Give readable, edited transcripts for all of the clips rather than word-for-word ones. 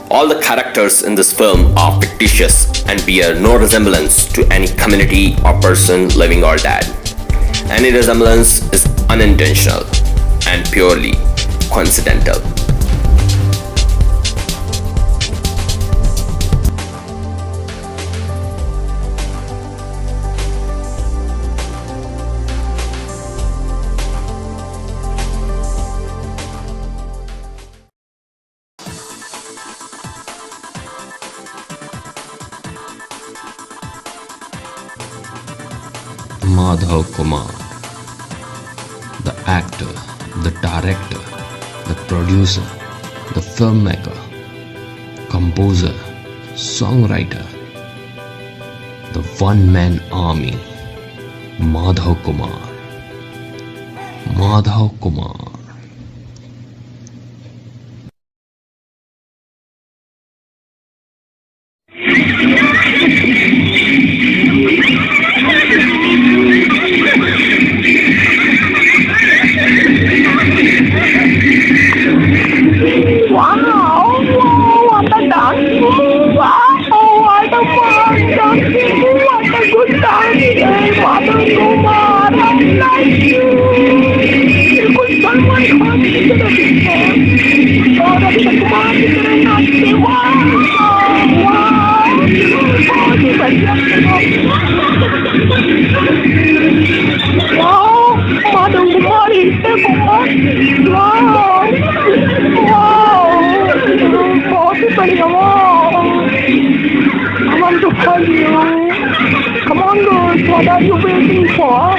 All the characters in this film are fictitious and bear no resemblance to any community or person living or dead. Any resemblance is unintentional and purely coincidental. Madhav Kumar, the actor, the director, the producer, the filmmaker, composer, songwriter, the one-man army, Madhav Kumar. Madhav Kumar. Come on, girls, what are you waiting for?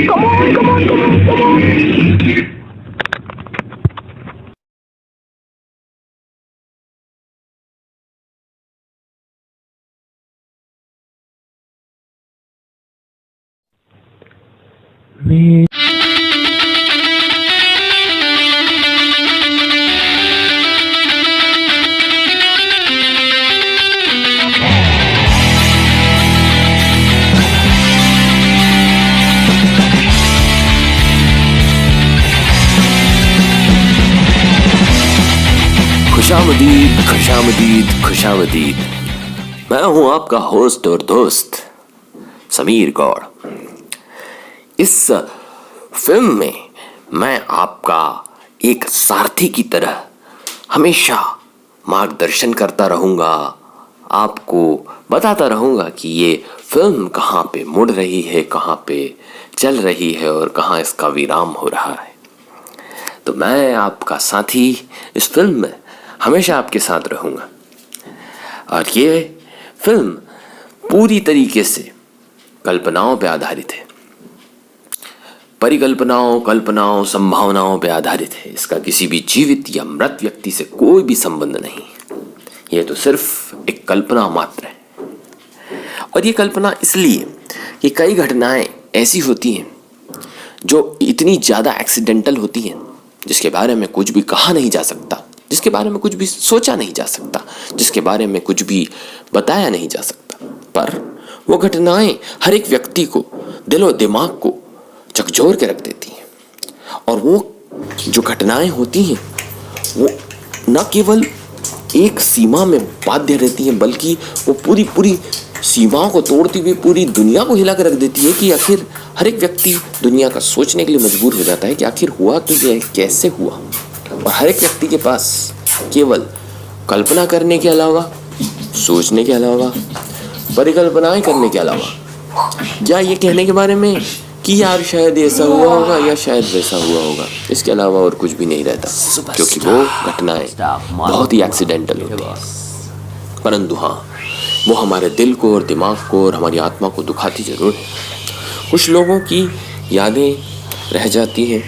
Come on. खुशामदीद। मैं हूं आपका host और दोस्त समीर गौड़। इस film में मैं आपका एक सारथी की तरह हमेशा मार्गदर्शन करता रहूंगा, आपको बताता रहूंगा कि ये फिल्म कहाँ पे मुड़ रही है, कहाँ पे चल रही है और कहाँ इसका विराम हो रहा है। तो मैं आपका साथी इस फिल्म में हमेशा आपके साथ रहूंगा। और ये फिल्म पूरी तरीके से कल्पनाओं पे आधारित है, परिकल्पनाओं, कल्पनाओं, संभावनाओं पे आधारित है। इसका किसी भी जीवित या मृत व्यक्ति से कोई भी संबंध नहीं। ये तो सिर्फ एक कल्पना मात्र है। और ये कल्पना इसलिए कि कई घटनाएं ऐसी होती हैं जो इतनी ज़्यादा एक्सीडेंटल होती हैं, जिसके बारे में कुछ भी कहा नहीं जा सकता, जिसके बारे में कुछ भी सोचा नहीं जा सकता, जिसके बारे में कुछ भी बताया नहीं जा सकता। पर वो घटनाएं हर एक व्यक्ति को, दिलो दिमाग को झकझोर के रख देती हैं। और वो जो घटनाएं होती हैं वो न केवल एक सीमा में बाध्य रहती हैं, बल्कि वो पूरी सीमाओं को तोड़ती हुई पूरी दुनिया को हिला कर रख देती है। कि आखिर हर एक व्यक्ति दुनिया का सोचने के लिए मजबूर हो जाता है कि आखिर हुआ तो ये कैसे हुआ। और हर एक व्यक्ति के पास केवल कल्पना करने के अलावा, सोचने के अलावा, परिकल्पनाएं करने के अलावा, या ये कहने के बारे में कि यार शायद ऐसा हुआ होगा या शायद वैसा हुआ होगा, इसके अलावा और कुछ भी नहीं रहता। क्योंकि वो घटनाएं बहुत ही एक्सीडेंटल होती हैं। परंतु हाँ, वो हमारे दिल को और दिमाग को और हमारी आत्मा को दुखाती जरूर है। कुछ लोगों की यादें रह जाती हैं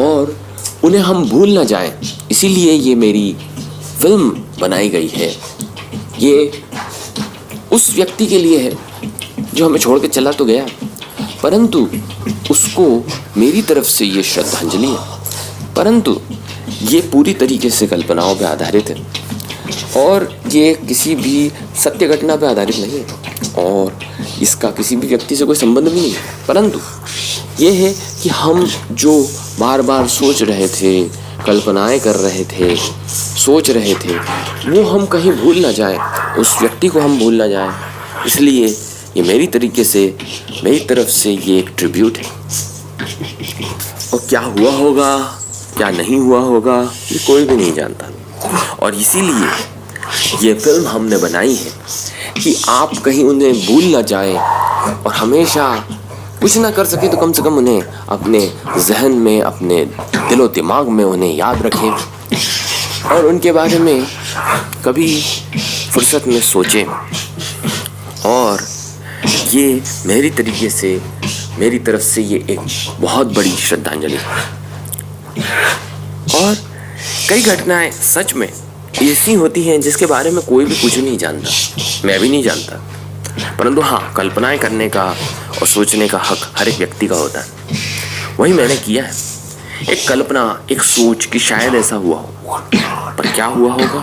और उन्हें हम भूल ना जाएं, इसीलिए ये मेरी फिल्म बनाई गई है। ये उस व्यक्ति के लिए है जो हमें छोड़ के चला तो गया, परंतु उसको मेरी तरफ से ये श्रद्धांजलि है। परंतु ये पूरी तरीके से कल्पनाओं पर आधारित है और ये किसी भी सत्य घटना पर आधारित नहीं है और इसका किसी भी व्यक्ति से कोई संबंध भी नहीं है। परंतु ये है कि हम जो बार बार सोच रहे थे, कल्पनाएं कर रहे थे, सोच रहे थे, वो हम कहीं भूल ना जाए, उस व्यक्ति को हम भूल ना जाए। इसलिए ये मेरी तरफ से ये एक ट्रिब्यूट है। और क्या हुआ होगा, क्या नहीं हुआ होगा, ये कोई भी नहीं जानता। और इसीलिए ये फिल्म हमने बनाई है कि आप कहीं उन्हें भूल ना जाए और हमेशा कुछ ना कर सके तो कम से कम उन्हें अपने जहन में, अपने दिलो दिमाग में उन्हें याद रखें और उनके बारे में कभी फुर्सत में सोचें। और ये मेरी तरफ से ये एक बहुत बड़ी श्रद्धांजलि है। और कई घटनाएं सच में ऐसी होती हैं जिसके बारे में कोई भी कुछ नहीं जानता, मैं भी नहीं जानता, परंतु हाँ, कल्पनाएं करने का और सोचने का हक हर एक व्यक्ति का होता है। वही मैंने किया है, एक कल्पना, एक सोच कि शायद ऐसा हुआ हो, पर क्या हुआ होगा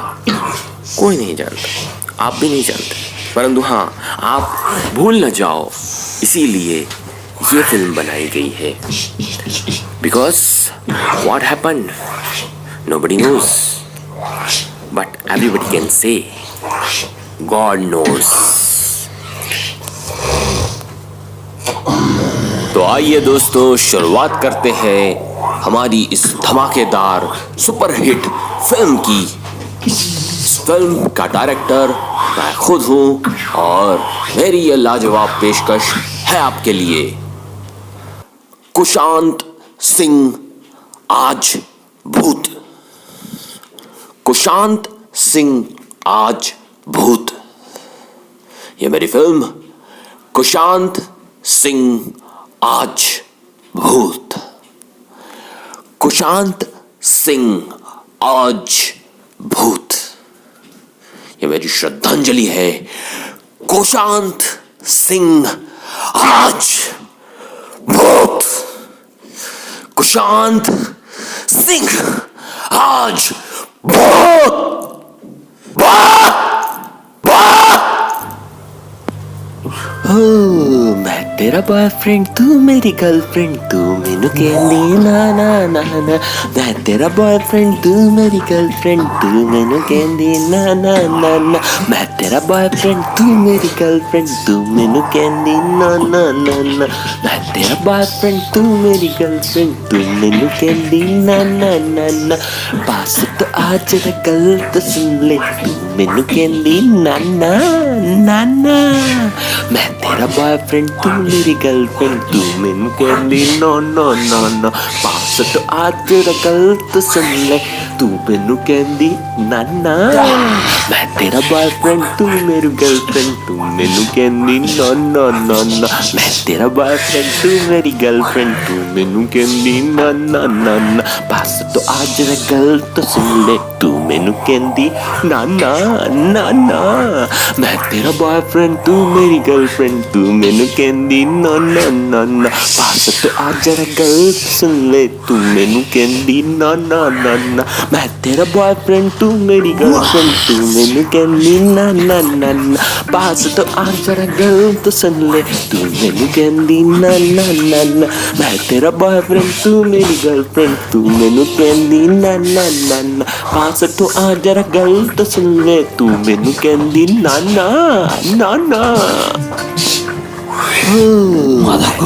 कोई नहीं जानता, आप भी नहीं जानते, परंतु हाँ, आप भूल न जाओ, इसीलिए ये फिल्म बनाई गई है। Because what happened nobody knows, but everybody can say God knows। तो आइए दोस्तों, शुरुआत करते हैं हमारी इस धमाकेदार सुपरहिट फिल्म की। इस फिल्म का डायरेक्टर मैं खुद हूँ और मेरी ये लाजवाब पेशकश है आपके लिए। कुशांत सिंह आज भूत। कुशांत सिंह आज भूत। ये मेरी फिल्म कुशांत सिंह आज भूत। कुशांत सिंह आज भूत। ये मेरी श्रद्धांजलि है। कुशांत सिंह आज भूत। कुशांत सिंह आज भूत। मैं तेरा बॉयफ्रेंड, तू मेरी गर्लफ्रेंड, तू मैनू कहंदी ना ना ना ना। मैं तेरा बॉयफ्रेंड, तू मेरी गर्लफ्रेंड, तू मैनू कहंदी ना ना ना ना। मैं तेरा बॉयफ्रेंड, तू मेरी गर्लफ्रेंड, तू मैनू कहंदी ना ना ना ना। मैं तेरा बॉयफ्रेंड, तू मेरी गर्लफ्रेंड, तू मैनू कहंदी ना ना ना ना। पास तो आज गल तो सुन ले, तू मैनू कहंदी ना ना ना ना। मैं तेरा बॉयफ्रेंड, तू मेरी गर्लफ्रेंड, तू मैनू कहंदी नो नो नो नो। पास तो आज तेरा गल तो सुन ले, तू मैनू कहंदी ना ना। मैं तेरा बॉयफ्रेंड, तू मेरी गर्लफ्रेंड, तू मैनू कहंदी नो नो नो नो। मैं तेरा बॉयफ्रेंड, तू मेरी गर्लफ्रेंड, तू मैनू कहंदी ना ना ना ना। पास तो आज तेरा गल तो सुन ले, तू मैनू कहंदी ना ना ना ना। मैं तेरा बॉयफ्रेंड, तू मेरी गर्लफ्रेंड, तू मैनू कहंदी ना ना ना ना। पास तो आज जरा गल सुन ले, तू मैनू कहंदी ना ना ना ना। मैं तेरा बॉयफ्रेंड, तू मेरी गर्लफ्रेंड, तू मैनू कहंदी ना ना ना ना। पास तो आज जरा गल तो सुन ले, तू मैनू कहंदी ना ना ना ना। मैं तेरा बॉयफ्रेंड, तू मेरी गर्लफ्रेंड, तू मैनू कहंदी ना ना ना ना। पास तो आज जरा गल तो सुन ले, तू मैनू कहंदी ना ना ना ना।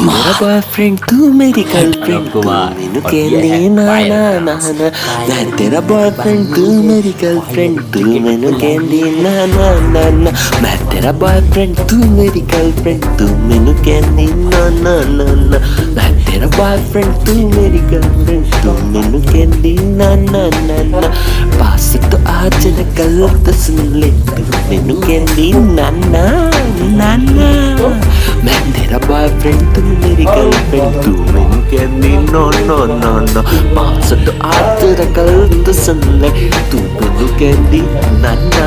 मेरा बॉयफ्रेंड, तू मेरी गर्लफ्रेंड, तू मैनू कहंदी ना ना ना ना। मैं तेरा बॉयफ्रेंड, तू मेरी गर्लफ्रेंड, तू मैनू कहंदी ना ना ना ना। मैं तेरा बॉयफ्रेंड, तू मेरी गर्लफ्रेंड, तू मैनू कहंदी ना ना ना ना। मैं तेरा बॉयफ्रेंड, तू मेरी गर्लफ्रेंड, तू मैनू कहंदी ना ना ना ना। पास तो आज ना गल तो सुन ले, तू मैनू कहंदी ना ना ना ना। मैं तेरा बॉयफ्रेंड, तू मेरी गर्लफ्रेंड, तू मैनू कहंदी नो नो नो नो। पास तो आज तेरा गल तो सुन ले, तू मैनू कहंदी ना ना।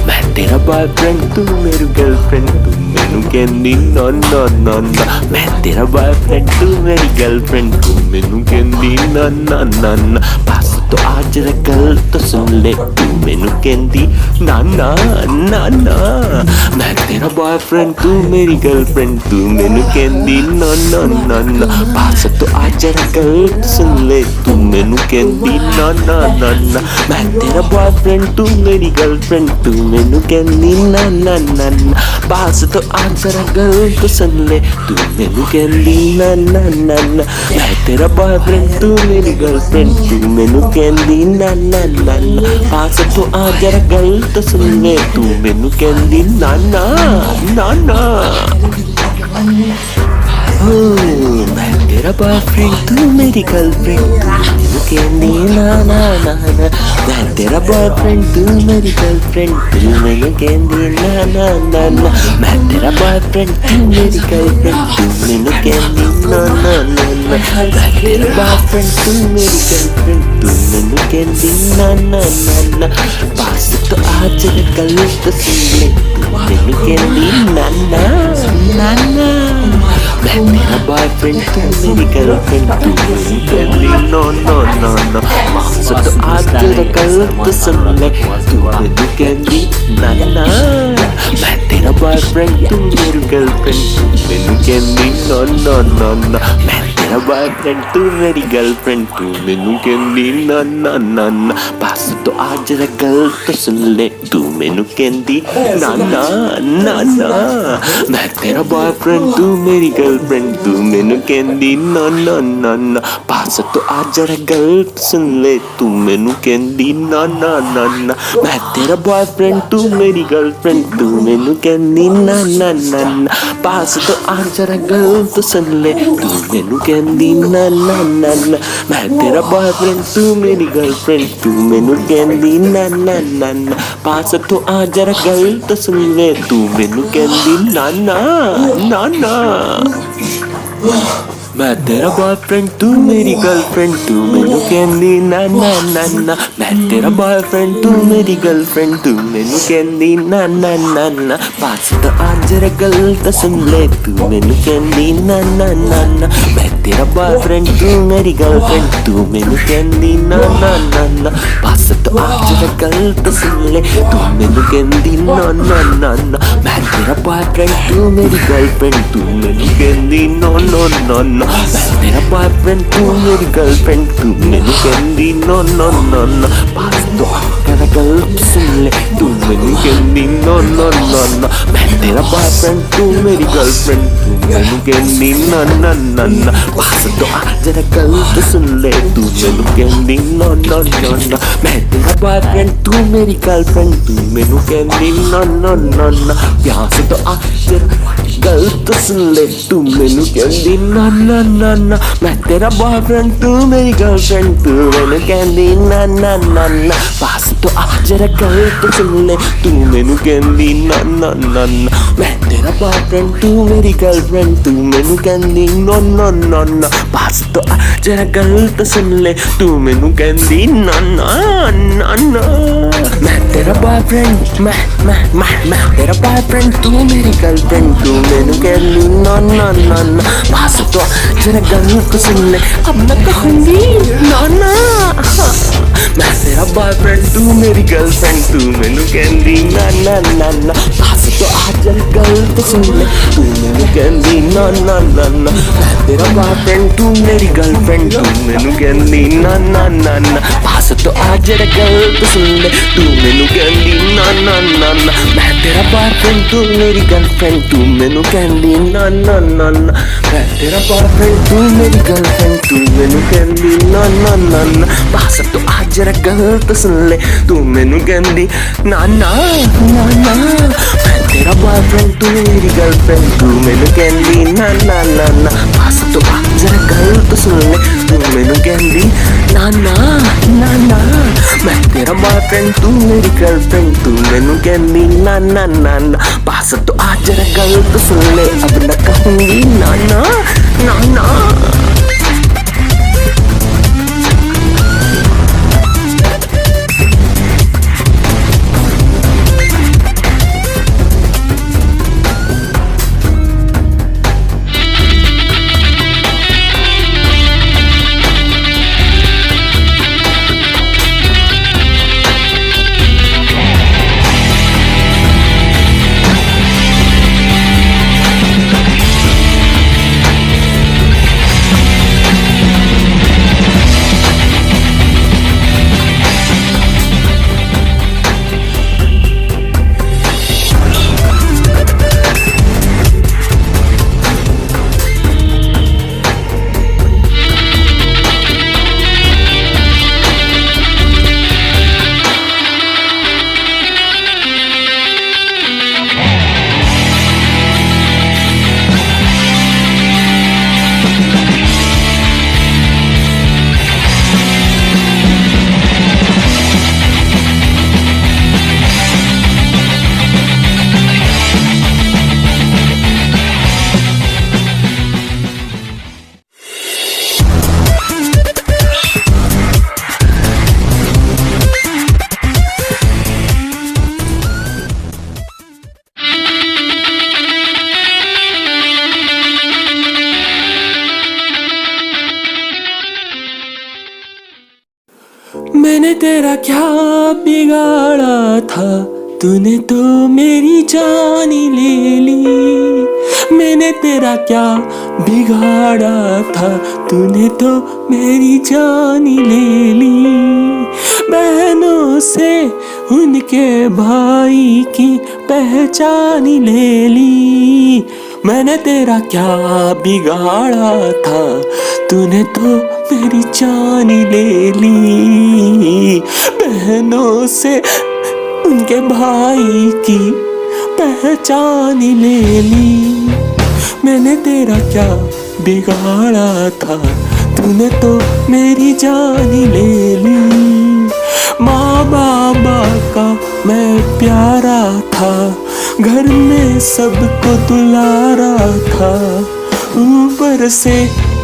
मैं तेरा बॉयफ्रेंड, तू मेरी गर्लफ्रेंड, तू मैनू कहंदी नो नो नो नो। मैं तेरा बॉयफ्रेंड, तू मेरी गर्लफ्रेंड, तू मैनू कहंदी ना ना ना ना। पास तो आज तेरा गल तो सुन ले, तू मैनू कहंदी ना ना ना ना, मैं तेरा बॉयफ्रेंड तू मेरी गर्लफ्रेंड, तू मैनू कहंदी ना ना ना ना, पास तो आ जरा गल सुन ले, तू मैनू कहंदी ना ना ना ना, मैं तेरा बॉयफ्रेंड तू मेरी गर्लफ्रेंड, तू मैनू कहंदी ना ना ना ना, पास तो आ जरा गल तो सुन ले, तू मैनू कहंदी ना ना ना ना, मैं तेरा बॉयफ्रेंड तू मेरी गर्लफ्रेंड, तू मैनू कहंदी ना ना ना ना, पास तो आ जरा गल तो सुन ले, तू मैनू कहंदी ना ना ना ना। मैं तेरा बॉयफ्रेंड तू मेरी गर्लफ्रेंड, तू कहंदी ना ना ना ना, मैं तेरा बॉयफ्रेंड तू मेरी गर्लफ्रेंड, तू मैनू कहंदी ना ना ना ना, मैं तेरा बॉयफ्रेंड तू मेरी गर्लफ्रेंड, तू मैनू कहंदी ना ना ना ना, मैं तेरा बॉयफ्रेंड तू मेरी गर्लफ्रेंड, तू मैनू कहंदी ना ना ना ना, पास तो आज गल तो सुन ले, तू मैनू कहंदी ना ना ना ना, मैं तेरा बॉयफ्रेंड तू मेरी गर्लफ्रेंड, तू मेरी कहंदी नो नो नो नो, पास तो आज गल तो सुन ले, तू मैनू कहंदी ना ना, मैं तेरा बॉयफ्रेंड तू मेरी गर्लफ्रेंड, तू मैनू कहंदी नो नो नो नो, मैं तेरा बॉयफ्रेंड तू मेरी गर्लफ्रेंड, तू मैनू कहंदी ना ना ना ना, पास तो आज गल तो सुन ले, तू मैनू कहंदी ना ना ना ना, मैं तेरा बॉयफ्रेंड तू मेरी गर्लफ्रेंड, तू मैनू कहंदी ना ना ना ना, पास तो आज गल तो सुन ले, तू मैनू कहंदी ना ना ना ना, मैं तेरा बॉयफ्रेंड तू मेरी गर्लफ्रेंड, तू मैनू कहंदी ना ना ना ना, पास तो आज गल तो सुन ले, तू मैनू कहंदी ना ना ना ना, मैं तेरा बॉयफ्रेंड तू मेरी गर्लफ्रेंड, तू मैनू कहंदी ना ना ना ना, पास तो आज गल तो सुन ले, तू मैनू कहंदी ना ना ना ना। मैं तेरा बॉयफ्रेंड तू मेरी गर्लफ्रेंड, तू मैनू कहंदी ना ना ना ना, मैं तेरा बॉयफ्रेंड तू मेरी गर्लफ्रेंड, तू मैनू कहंदी ना ना ना ना, पास तो आज गल तो सुन ले, तू मैनू कहंदी ना ना ना ना, मैं तेरा बॉयफ्रेंड तू मेरी गर्लफ्रेंड, तू मैनू कहंदी ना ना ना ना, पास तो आज गल तो सुन ले, तू मैनू कहंदी ना ना ना ना, मैं तेरा बॉयफ्रेंड तू मेरी गर्लफ्रेंड, तू मैनू कहंदी नो नो नो नो, मैं तेरा बॉयफ्रेंड तू मेरी गर्लफ्रेंड, तू मैनू कहंदी नो नो नो नो, पास तो आकर गल सुन ले, तू मैनू कहंदी नो नो नो नो, मैं तेरा बॉयफ्रेंड तू मेरी गर्लफ्रेंड, तू मैनू कहंदी ना ना ना ना, पास तो आकर गल तो सुन ले, तू मैनू कहंदी नो नो नो नो, मैं तेरा बॉयफ्रेंड तू मेरी गर्लफ्रेंड, तू मैनू कहंदी नो नो नो नो, प्यास तो आकर गल तो सुन ले, तू मैनू कहंदी ना ना ना ना, मैं तेरा बॉयफ्रेंड तू मेरी गर्लफ्रेंड, तू मैनू कहंदी ना ना ना ना, पास तो आ जरा गल तो सुन ले, तू मैनू कहंदी ना ना ना ना, मैं तेरा बॉयफ्रेंड तू मेरी गर्लफ्रेंड, तू मैनू कहंदी नो नो नो नो, पास तो आ जरा गल तो सुन ले, तू मैनू कहंदी ना ना ना ना, मैं तेरा बॉयफ्रेंड, मैं तेरा बॉयफ्रेंड तू मेरी गर्लफ्रेंड, तू मैनू कहंदी ना ना ना ना, पास तो जरा गल तो सुन ले, अब मैं कहूंगी ना ना, मैं तेरा बॉयफ्रेंड तू मेरी गर्लफ्रेंड, तू मैनू कहंदी ना ना ना ना, पास तो आ जरा गल तो सुन ले, तू मैनू कहंदी ना ना ना ना, मैं तेरा बॉयफ्रेंड तू मेरी गर्लफ्रेंड, तू मैनू कहंदी ना ना ना ना, पास तो आ जरा गल तो सुन ले, तू मैनू कहंदी ना ना ना ना, मैं तेरा बॉयफ्रेंड तू मेरी गर्लफ्रेंड, तू मैनू कहंदी ना ना ना ना, मैं तेरा बॉयफ्रेंड तू मेरी गर्लफ्रेंड, तू मैनू कहंदी ना ना ना ना, पास तो आ जरा गल तो सुन ले, तू मैनू कहंदी ना ना ना ना, मैं तेरा बॉयफ्रेंड तू मेरी गर्लफ्रेंड, तू मैनू कहंदी ना ना ना ना, पास तो आ जरा गल तो सुन ले, तू मैनू कहंदी ना ना ना ना, मैं तेरा बॉयफ्रेंड तू मेरी गर्लफ्रेंड, तू मैनू कहंदी ना ना ना ना, पास तो आ जरा गल तो सुन ले, अब न कहूंगी ना ना ना ना। तेरा क्या बिगाड़ा था, तूने तो मेरी जान ही ले ली। मैंने तेरा क्या बिगाड़ा था, तूने तो मेरी जान ही ले ली। बहनों से उनके भाई की पहचान ही ले ली। मैंने तेरा क्या बिगाड़ा था, तूने तो मेरी जान ही ले ली। बहनों से उनके भाई की पहचान ही ले ली। मैंने तेरा क्या बिगाड़ा था, तूने तो मेरी जान ही ले ली। माँ बाबा का मैं प्यारा था, घर में सबको दुलारा था। ऊपर से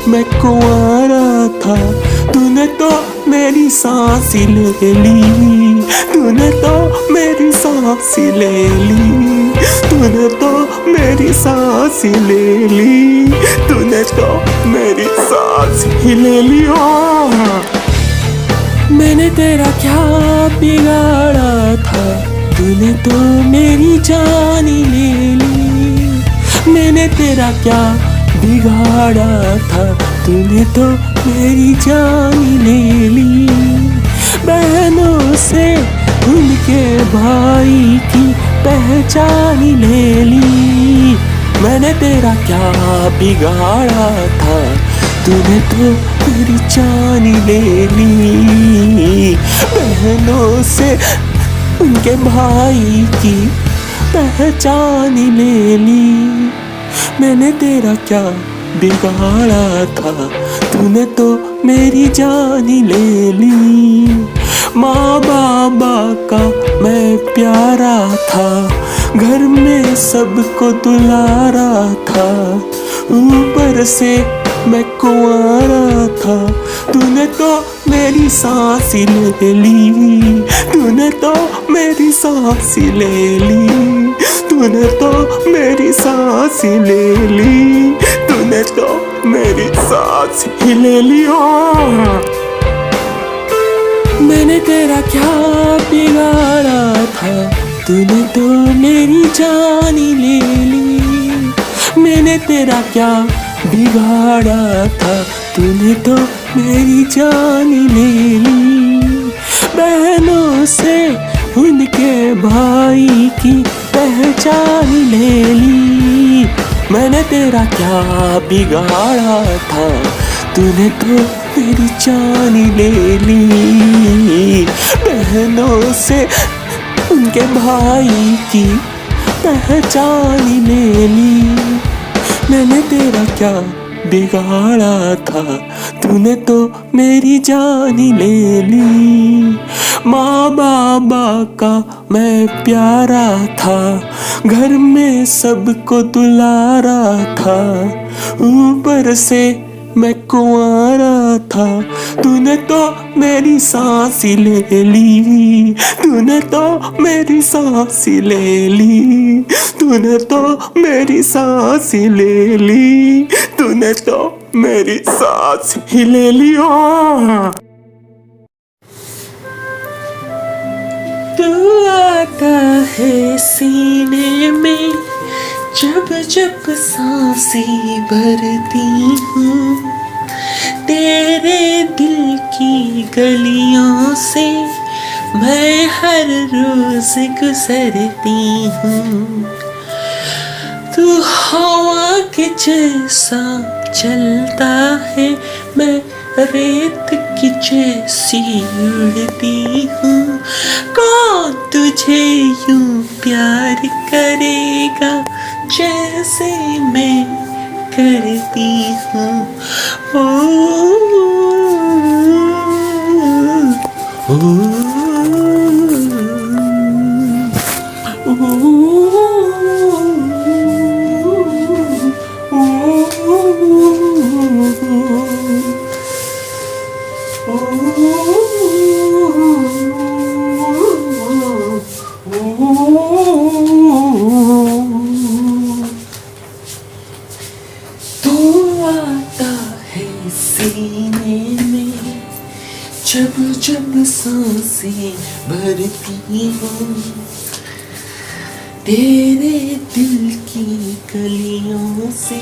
मैं कुंवारा था, तूने तो मेरी सांस ही ले ली। तूने तो मेरी सांस ही ले ली। तूने तो मेरी सांस ही ले ली। तूने तो मेरी सांस ही ले ली। मैंने तेरा क्या बिगाड़ा था, तूने तो मेरी जान ही ले ली। मैंने तेरा क्या बिगाड़ा था, तूने तो मेरी जान ही ले ली। बहनों से उनके भाई की पहचान ही ले ली। मैंने तेरा क्या बिगाड़ा था, तूने तो मेरी जान ही ले ली। बहनों से उनके भाई की पहचान ही ले ली। मैंने तेरा क्या बिगाड़ा था, तूने तो मेरी जान ही ले ली। माँ बाबा का मैं प्यारा था, घर में सबको दुलारा था। ऊपर से मैं कुंवारा था, तूने तो मेरी सांस ही ले ली। तूने तो मेरी सांस ही ले ली। तूने तो मेरी सांस ही ले ली। तूने तो मेरी सांस ही ले लिया। मैंने तेरा क्या बिगाड़ा था, तूने तो मेरी जान ही ले ली। मैंने तेरा क्या बिगाड़ा था, तूने तो मेरी जान ही ले ली। बहनों से उनके भाई की पहचान ही ले ली। मैंने तेरा क्या बिगाड़ा था, तूने तो मेरी जान ही ले ली। बहनों से उनके भाई की पहचान ही ले ली। मैंने तेरा क्या बिगाड़ा था, तूने तो मेरी जान ही ले ली। माँ बाबा का मैं प्यारा था, घर में सबको दुलारा था। ऊपर से मैं कुंवारा था, तूने तो मेरी सांस ही ले ली। तूने तो मेरी सांस ही ले ली। तूने तो मेरी सांस ही ले ली। तूने तो मेरी सांस ही ले लिया। तू आता है सीने में जब जब सांसें भरती हूँ। तेरे दिल की गलियों से मैं हर रोज गुजरती हूँ। तू हवा के जैसा चलता है, मैं रेत की जैसी उड़ती हूँ। कौन तुझे यूं प्यार करेगा जैसे मैं करती हूँ। सांसें भरती हूँ, तेरे दिल की गलियों से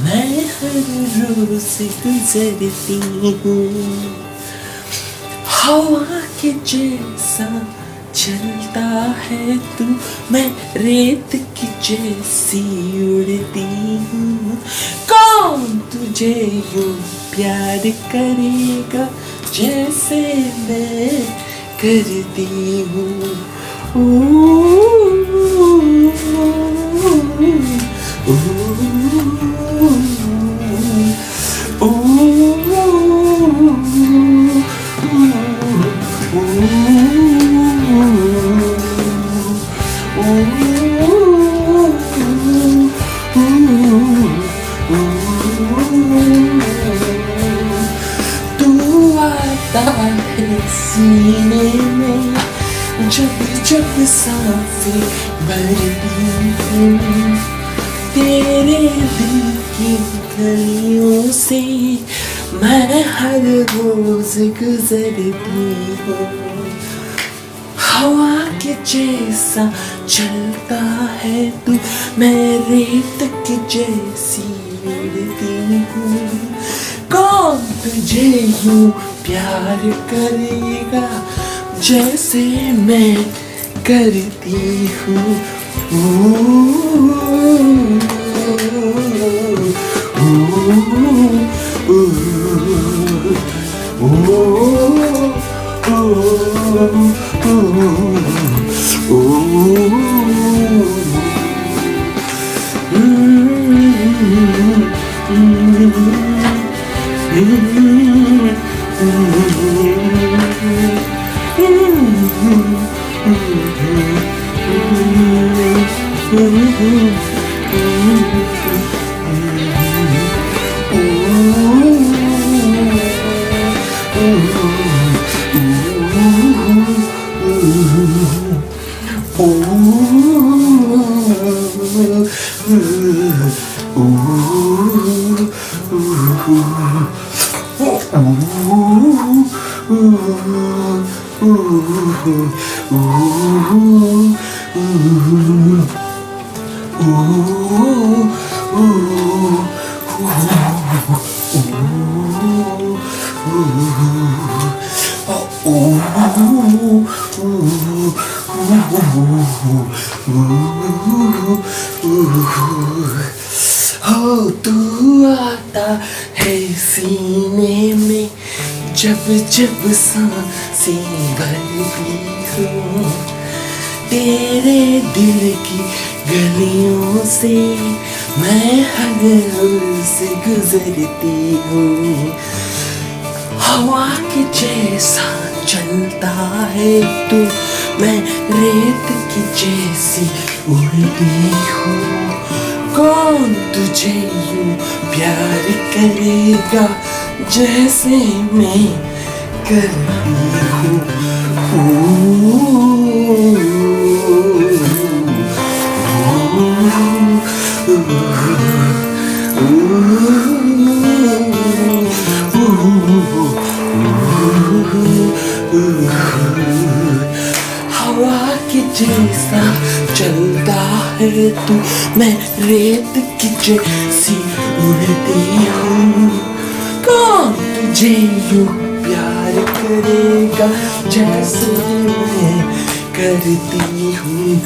मैं हर रोज गुजरती हूँ। हवा के जैसा चलता है तू, मैं रेत की जैसी उड़ती हूँ। कौन तुझे यूं प्यार करेगा जैसे मैं करती हूँ। तू आता है सीने में जब जब सांसें भरती हूँ, तेरे दिल की गलियों से मैं हर रोज गुजरती हूँ। हवा के जैसा चलता है तू, मैं रेत की जैसी उड़ती हूँ। कौन तुझे यूं प्यार करेगा जैसे मैं करती हूँ। हो तू आता है सीने में जब जब सांसें भरती हूँ, तेरे दिल की गलियों से मैं हर रोज गुजरती हूँ। हवा के जैसा चलता है तू, मैं रेत की जैसी उड़ती हूँ। कौन तुझे यूं प्यार करेगा जैसे मैं करती हूँ। हवा के जैसा चलता है तू, मैं रेत की जैसी उड़ती हूँ। कौन तुझे यूं प्यार करेगा जैसे मैं करती हूँ।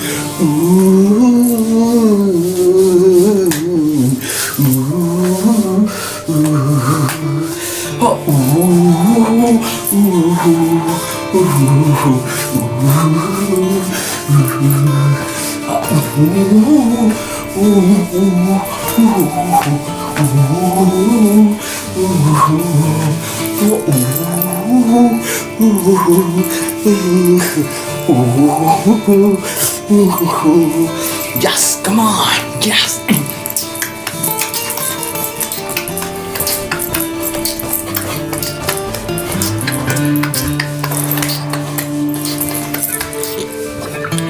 Yes, come on, yes.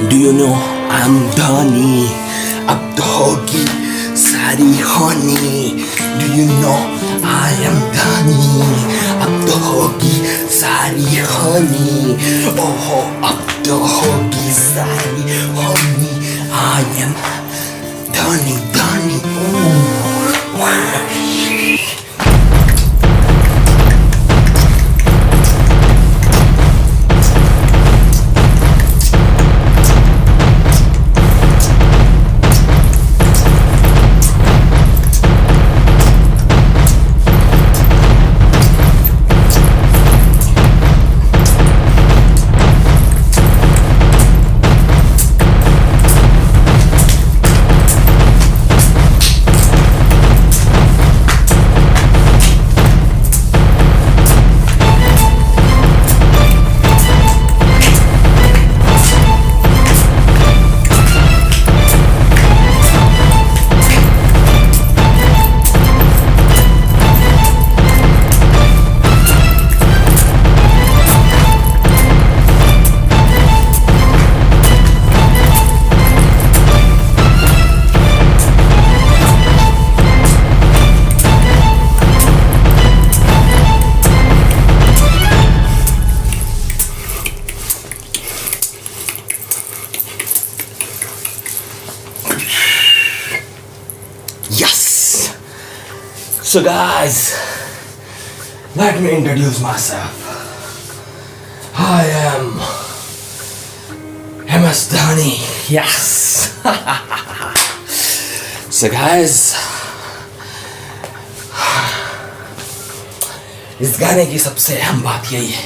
Do you know I'm Dhani? अब तो होगी सारी होनी. Do you know I am Dhani? अब तो होगी सारी हानि, ओहो अब तो होगी सारी हानि। आई एम धनी धनी। So guys, let me introduce myself. I am MS Dhani. Yes. So guys, इस गाने की सबसे अहम बात यही है,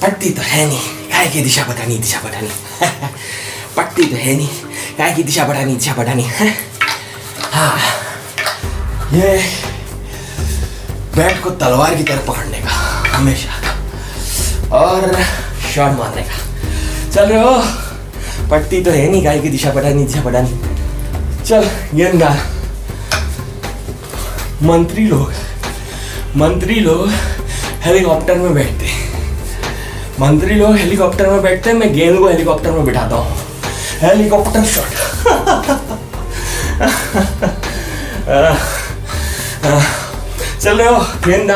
पट्टी तो है नहीं, काय की दिशा बतानी पट्टी तो है नहीं, काय की दिशा बतानी हाँ, ये बैट को तलवार की तरह पकड़ने का हमेशा और शॉट मारने का। चल रहे हो, पट्टी तो है नहीं, गाय की दिशा बढ़ानी। चल गेंद डाल। मंत्री लोग हेलीकॉप्टर में बैठते हैं, मैं गेंद को हेलीकॉप्टर में बिठाता हूँ। Helicopter shot. चल रहे हो, गेंद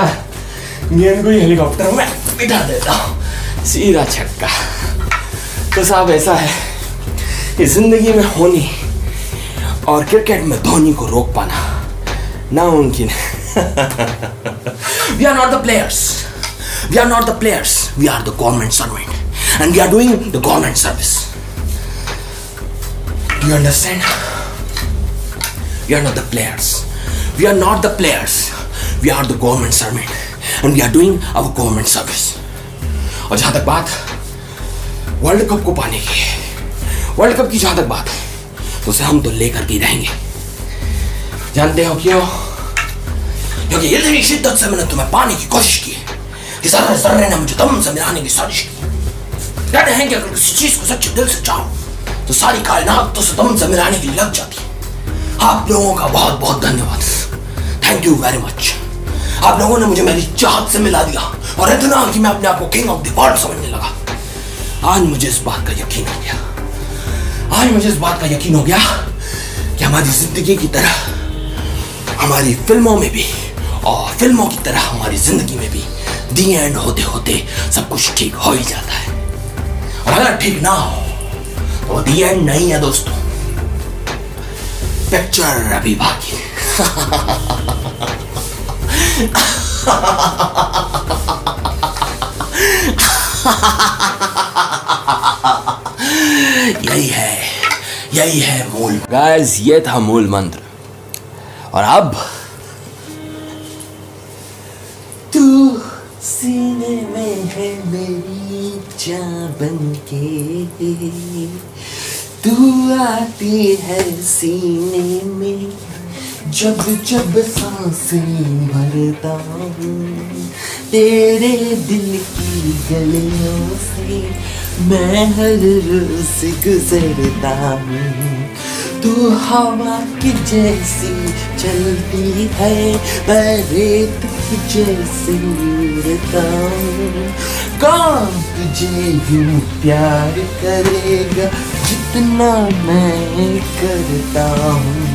को ही हेलीकॉप्टर में बिठा देता हूँ, सीधा छक्का। तो साहब ऐसा है, इस जिंदगी में होनी और क्रिकेट में धोनी को रोक पाना नामुमकिन है। We are not the players, we are the government servant and we are doing the government service. Do you understand? We are not the players, we are the government servant and we are doing our government service. और जहां तक बात world cup को पाने की है, world cup की जहां तक बात है, तो उसे हम तो लेकर के रहेंगे। जानते हो क्यों? क्योंकि इतनी शिद्दत से मैंने तुम्हें पाने की कोशिश की है कि जर्रे ने मुझे दम से मिलाने की साजिश की। कहते हैं कि अगर किसी चीज को सच्चे दिल से चाहो तो सारी कायनात तो दम से मिलाने की लग जाती है। आप लोगों का बहुत बहुत धन्यवाद, थैंक यू वेरी मच। आप लोगों ने मुझे मेरी चाहत से मिला दिया और इतना कि मैं अपने आप को किंग ऑफ द वर्ल्ड समझने लगा। आज मुझे इस बात का यकीन हो गया कि हमारी जिंदगी की तरह हमारी फिल्मों में भी और फिल्मों की तरह हमारी जिंदगी में भी दी एंड होते होते सब कुछ ठीक हो ही जाता है। और अगर ठीक ना हो तो दी एंड नहीं है दोस्तों, पिक्चर अभी बाकी। यही है मूल। गाइस, ये था मूल मंत्र। और अब तू सीने में है मेरी जान बनके, तू आती है सीने में जब जब सांसें भरता हूँ, तेरे दिल की गलियों से मैं हर रोज गुजरता हूँ। तू हवा की जैसी चलती है, मैं रेत की जैसी उड़ता हूँ। कौन तुझे यूं प्यार करेगा जितना मैं करता हूँ।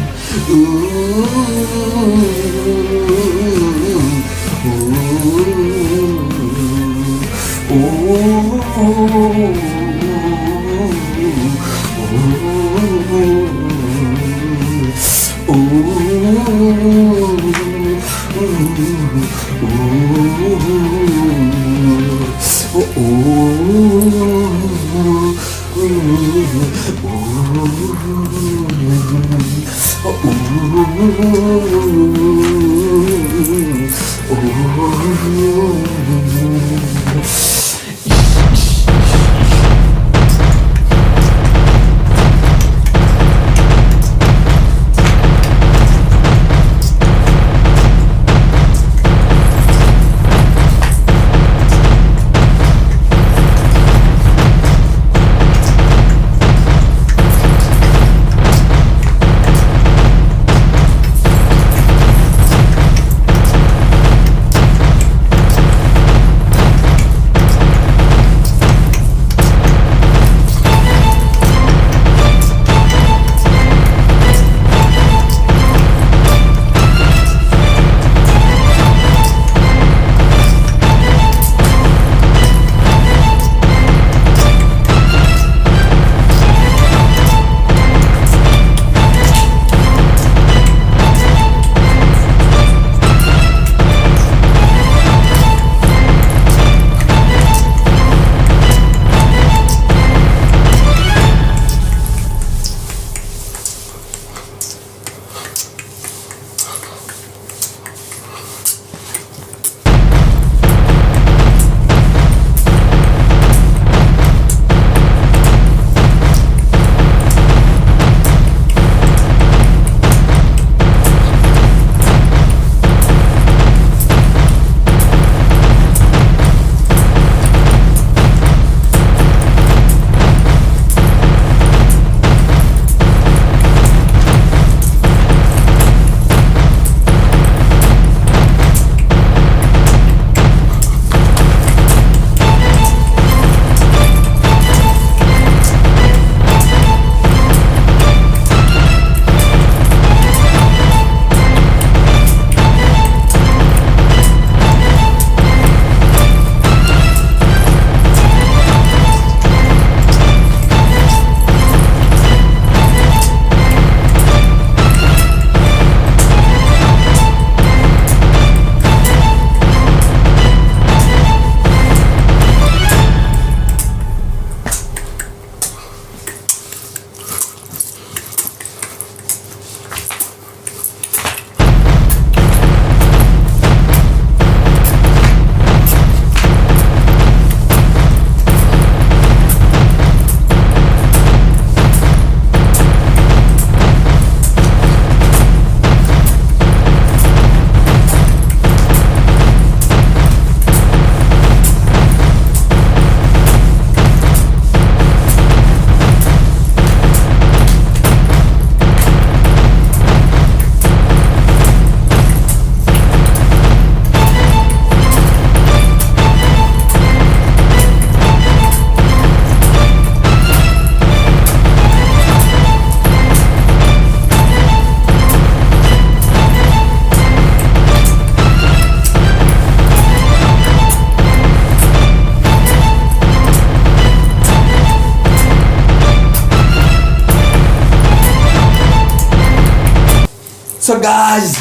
सो गाइस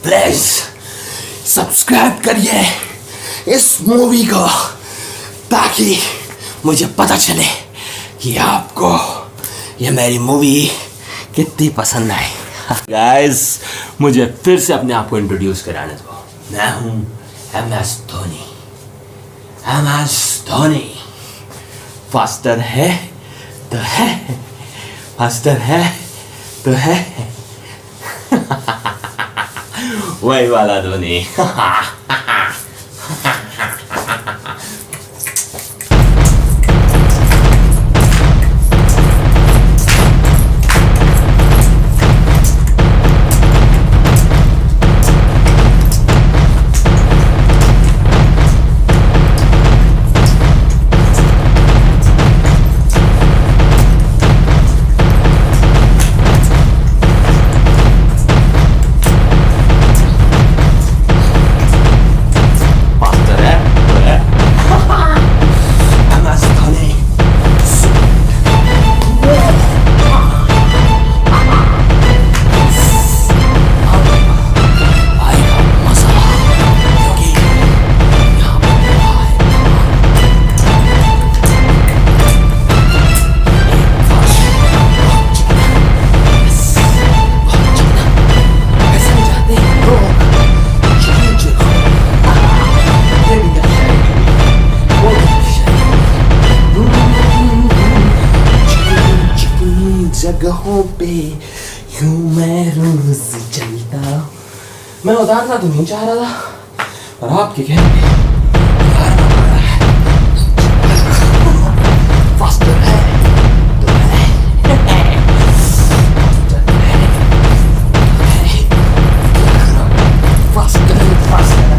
प्लीज सब्सक्राइब करिए इस मूवी को ताकि मुझे पता चले कि आपको ये मेरी मूवी कितनी पसंद आई। गाइस मुझे फिर से अपने आप को इंट्रोड्यूस कराने दो। मैं हूँ MS Dhoni. MS Dhoni faster है तो है, फास्टर है तो है वही वाला धोनी। जगहों पे यूं मैं रोज चलता। मैं उतारना तो नहीं चाह रहा था, पर आपके कहने पे उतारना पड़ रहा है। फास्टर है तो है, फास्टर है, फास्टर है।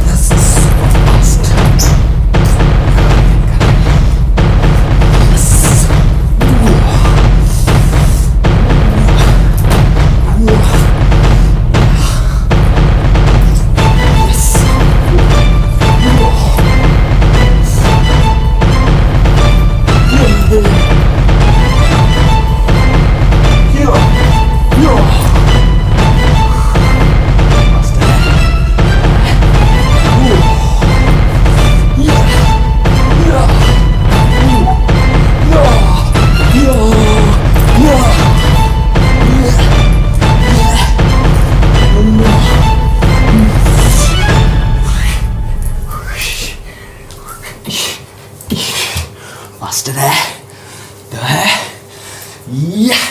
This is super fast. Faster है तो है, yeah.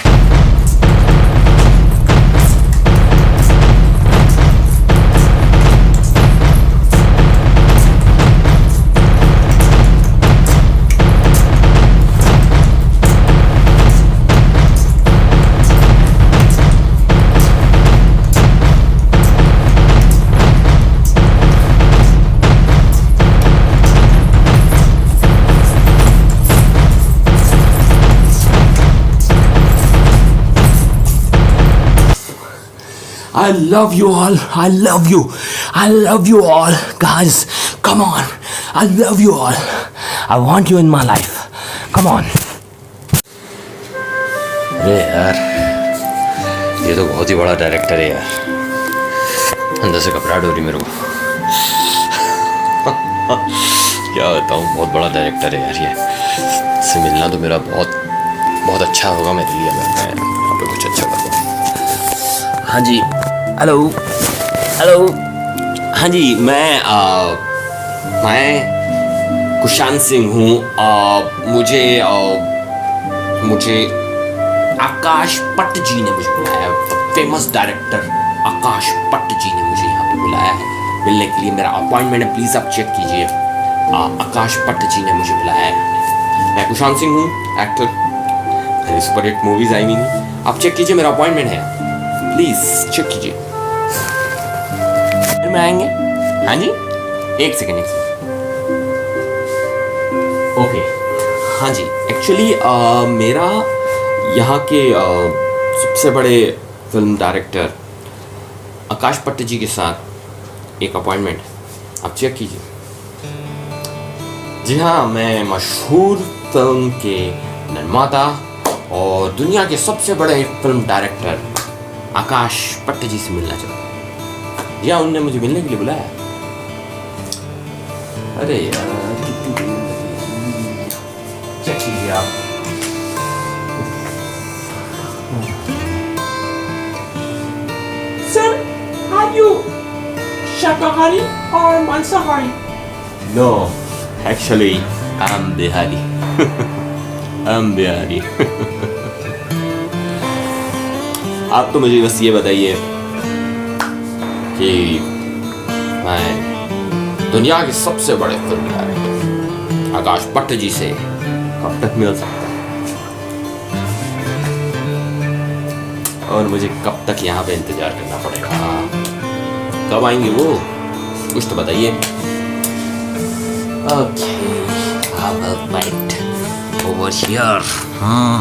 I love you all. I love you. I love you all. Guys, come on. I love you all. I want you in my life. Come on. अरे यार, ये तो बहुत ही बड़ा director है यार। अंदर से घबराहट हो रही मेरे को। क्या बताऊँ, बहुत बड़ा डायरेक्टर है यार ये। इससे मिलना तो मेरा बहुत अच्छा होगा मेरे लिए, अगर मैं यहाँ पे कुछ अच्छा कर पाऊँ। हाँ जी, हेलो हेलो। हाँ जी, मैं कुशांत सिंह हूँ। मुझे आकाश पट्ट जी ने मुझे बुलाया है। फेमस डायरेक्टर आकाश पट्ट जी ने मुझे यहाँ पे बुलाया है मिलने के लिए। मेरा अपॉइंटमेंट है, प्लीज़ आप चेक कीजिए। आकाश पट्ट जी ने मुझे बुलाया है। मैं कुशांत सिंह हूँ, एक्टर। मेरी सुपरहिट मूवीज आई हुई नहीं, आप चेक कीजिए, मेरा अपॉइंटमेंट है, प्लीज़ चेक कीजिए। फिर में आएंगे। हाँ जी, एक सेकेंड। ओके, हाँ जी, एक्चुअली मेरा यहाँ के सबसे बड़े फिल्म डायरेक्टर आकाश पट्ट जी के साथ एक अपॉइंटमेंट है, आप चेक कीजिए। जी हाँ, मैं मशहूर फिल्म के निर्माता और दुनिया के सबसे बड़े फिल्म डायरेक्टर आकाश पट्ट जी से मिलना चाहता हूँ। जी हाँ, उनने मुझे मिलने के लिए बुलाया। अरे यार, चेक कीजिए आप। Sir, are you Shakahari or Mansahari? No, actually, I'm Bihari. I'm Bihari. आप तो मुझे बस ये बताइए कि मैं दुनिया के सबसे बड़े फिल्म डायरेक्टर आकाश पट्ट जी से कब तक मिल सकता हूँ, और मुझे कब तक यहाँ पे इंतजार करना पड़ेगा? कब आएंगे वो, कुछ तो बताइए। Okay, I will wait over here. हाँ,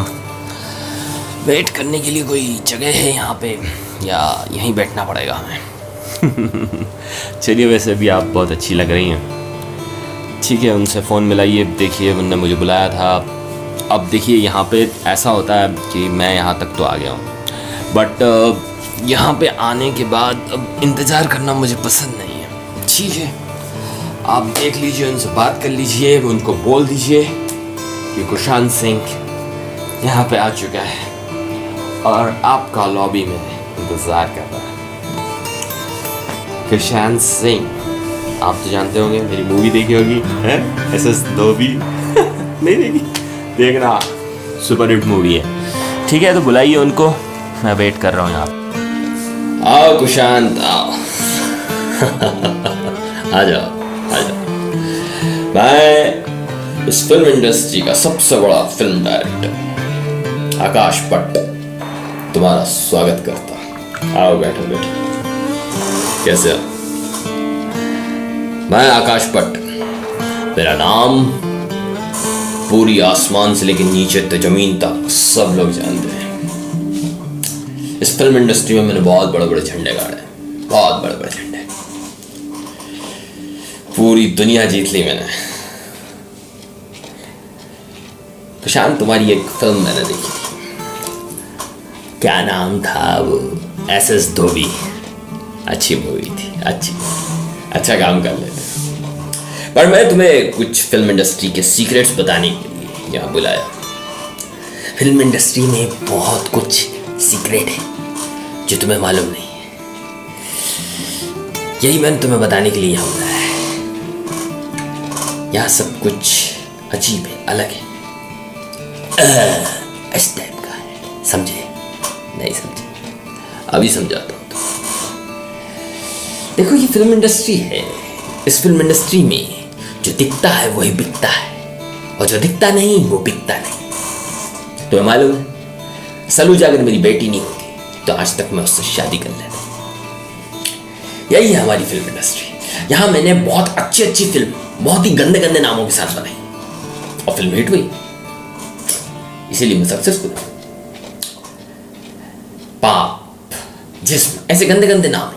वेट करने के लिए कोई जगह है यहाँ पे या यहीं बैठना पड़ेगा हमें? चलिए, वैसे भी आप बहुत अच्छी लग रही हैं। ठीक है, उनसे फ़ोन मिलाइए, देखिए उनने मुझे बुलाया था। अब देखिए, यहाँ पे ऐसा होता है कि मैं यहाँ तक तो आ गया हूँ, बट यहाँ पे आने के बाद अब इंतज़ार करना मुझे पसंद नहीं है। ठीक है, आप देख लीजिए, उनसे बात कर लीजिए, उनको बोल दीजिए कि कुशांत सिंह यहाँ पे आ चुका है और आपका लॉबी में इंतज़ार कर रहा है। कुशांत सिंह, आप तो जानते होंगे, मेरी मूवी देखी होगी, है SS धोबी। नहीं देखी? देखना, सुपर हिट मूवी है। ठीक है, तो बुलाइए उनको, मैं वेट कर रहा हूँ यहाँ। आओ कुशांत आओ। आ जाओ आ जाओ। मैं इस फिल्म इंडस्ट्री का सबसे बड़ा फिल्म डायरेक्टर आकाश भट्ट तुम्हारा स्वागत करता। आओ बैठो बैठो। कैसे हो? मैं आकाश भट्ट, मेरा नाम पूरी आसमान से लेकर नीचे तक जमीन तक सब लोग जानते हैं। इस फिल्म इंडस्ट्री में मैंने बहुत बड़े बड़े झंडे गाड़े, बहुत बड़े बड़े झंडे। पूरी दुनिया जीत ली मैंने। प्रशांत, तुम्हारी एक फिल्म मैंने देखी थी, क्या नाम था वो? SS धोबी। अच्छी मूवी थी, अच्छा काम कर लेते। पर मैं तुम्हें कुछ फिल्म इंडस्ट्री के सीक्रेट्स बताने के लिए यहाँ बुलाया। फिल्म इंडस्ट्री में बहुत कुछ सीक्रेट है जो तुम्हें मालूम नहीं है, यही मैंने तुम्हें बताने के लिए यहाँ बुलाया है। यहाँ सब कुछ अजीब है, अलग है, इस टाइप का है। समझे? नहीं समझे? अभी समझाता हूँ। देखो, ये फिल्म इंडस्ट्री है। इस फिल्म इंडस्ट्री में जो दिखता है वही बिकता है, और जो दिखता नहीं वो बिकता नहीं। तुम्हें मालूम है, सलूजा अगर मेरी बेटी नहीं होती तो आज तक मैं उससे शादी कर लेता। यही है हमारी फिल्म इंडस्ट्री। यहाँ मैंने बहुत अच्छी फिल्म बहुत ही गंदे गंदे नामों के साथ बनाई, और फिल्म हिट हुई, इसीलिए मैं सक्सेसफुल हूं। पाप, जिस्म, ऐसे गंदे गंदे नाम है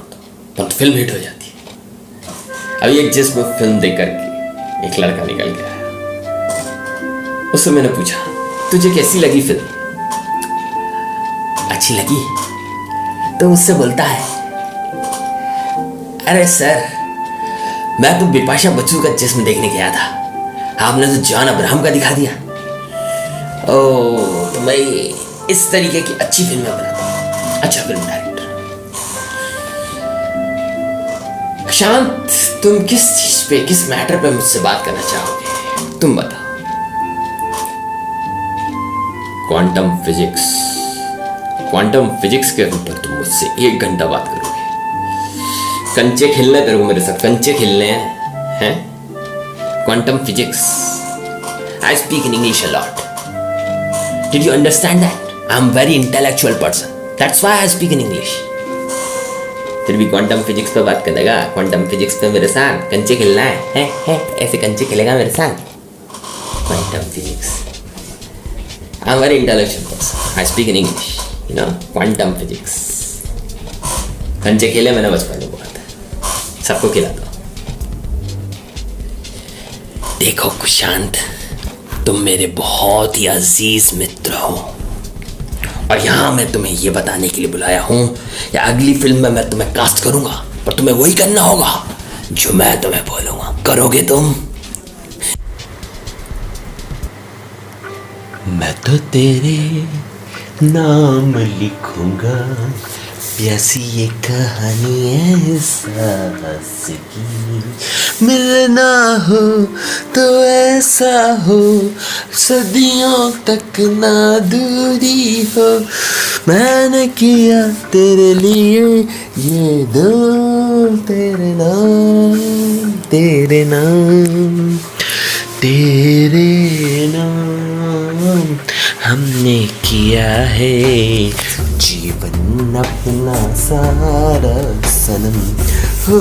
पर फिल्म हिट हो जाती है। अभी एक जिस्म फिल्म देख करके एक लड़का निकल गया, उससे मैंने पूछा, तुझे कैसी लगी फिल्म? अच्छी लगी? तो मुझसे बोलता है, अरे सर, मैं तो बिपाशा बच्चू का जिस्म देखने गया था, आपने तो जॉन अब्राहम का दिखा दिया। तो मैं इस तरीके की अच्छी फिल्में बनाता हूँ, अच्छा फिल्म डायरेक्टर। शांत, तुम किस चीज पे, किस मैटर पे मुझसे बात करना चाहोगे? तुम बताओ। क्वांटम फिजिक्स, क्वांटम फिजिक्स के ऊपर तुम मुझसे 1 घंटा बात करोगे। कंचे खेलने तेरे को मेरे साथ, कंचे खेलने हैं? Quantum physics. I speak in English a lot. Did you understand that? I am very intellectual person, that's why I speak in English. फिर भी क्वांटम फिजिक्स पे बात करेगा? क्वांटम फिजिक्स पे मेरे साथ कंचे खेलना है? ऐसे कंचे खेलेगा मेरे साथ? Quantum physics. I am very intellectual person, I speak in English, you know. Quantum physics. कंचे खेले मैंने बचपन में बहुत, सबको खिलाता हूं। देखो कुशांत, तुम मेरे बहुत ही अजीज मित्र हो, और यहां मैं तुम्हें यह बताने के लिए बुलाया हूं कि अगली फिल्म में मैं तुम्हें कास्ट करूंगा, पर तुम्हें वही करना होगा जो मैं तुम्हें बोलूंगा। करोगे तुम? मैं तो तेरे नाम लिखूंगा, प्यासी ये कहानी है साहस की। मिलना हो तो ऐसा हो, सदियों तक ना दूरी हो। मैंने किया तेरे लिए ये दो, तेरे नाम, तेरे नाम, तेरे नाम हमने किया है जीवन अपना सारा सनम हो,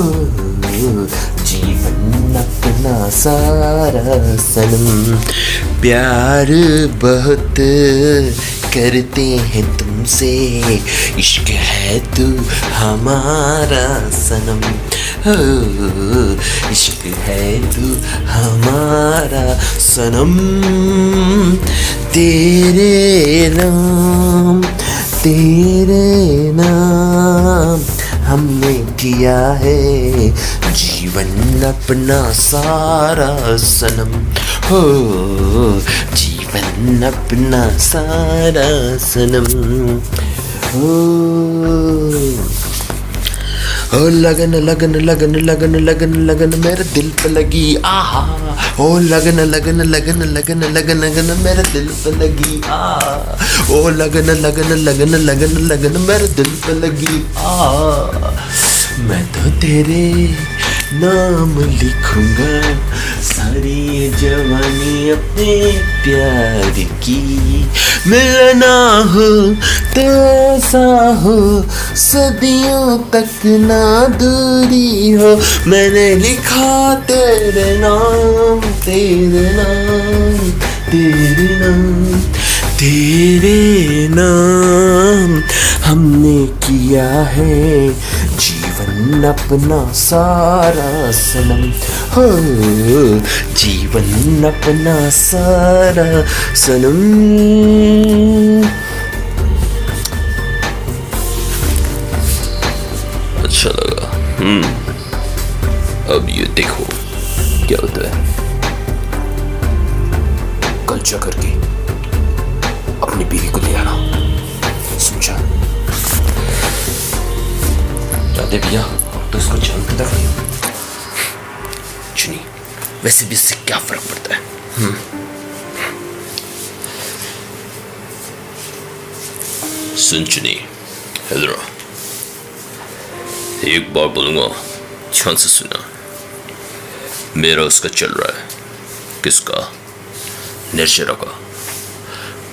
जीवन अपना सारा सनम। प्यार बहुत करते हैं तुमसे, इश्क है तू हमारा सनम हो, इश्क है तू हमारा सनम। तेरे नाम, तेरे नाम हमने किया है जीवन अपना सारा सनम हो, जीवन अपना सारा सनम हो, ओ लगन लगन लगन लगन लगन लगन मेरे दिल पे लगी आहा, ओ लगन लगन लगन लगन लगन लगन मेरे दिल पे लगी आहा, ओ लगन लगन लगन लगन लगन मेरे दिल पे लगी आहा। मैं तो तेरे नाम लिखूंगा सारी ये जवानी अपने प्यार की, मिलना हो तो ऐसा हो सदियों तक ना दूरी हो, मैंने लिखा तेरे नाम तेरे नाम तेरे नाम तेरे नाम, हमने किया है जीवन अपना सारा सनम, हो जीवन अपना सारा सनम। अच्छा लगा। अब ये देखो क्या होता है। कल जा करके अपनी बीवी को ले आना, समझा? राधे भैया तो इसको जानते तक नहीं चुनी, वैसे भी इससे क्या फर्क पड़ता है। सुन चुनी, इधर आ। एक बार बोलूंगा, ध्यान से सुना। मेरा उसका चल रहा है। किसका? निर्जरा का।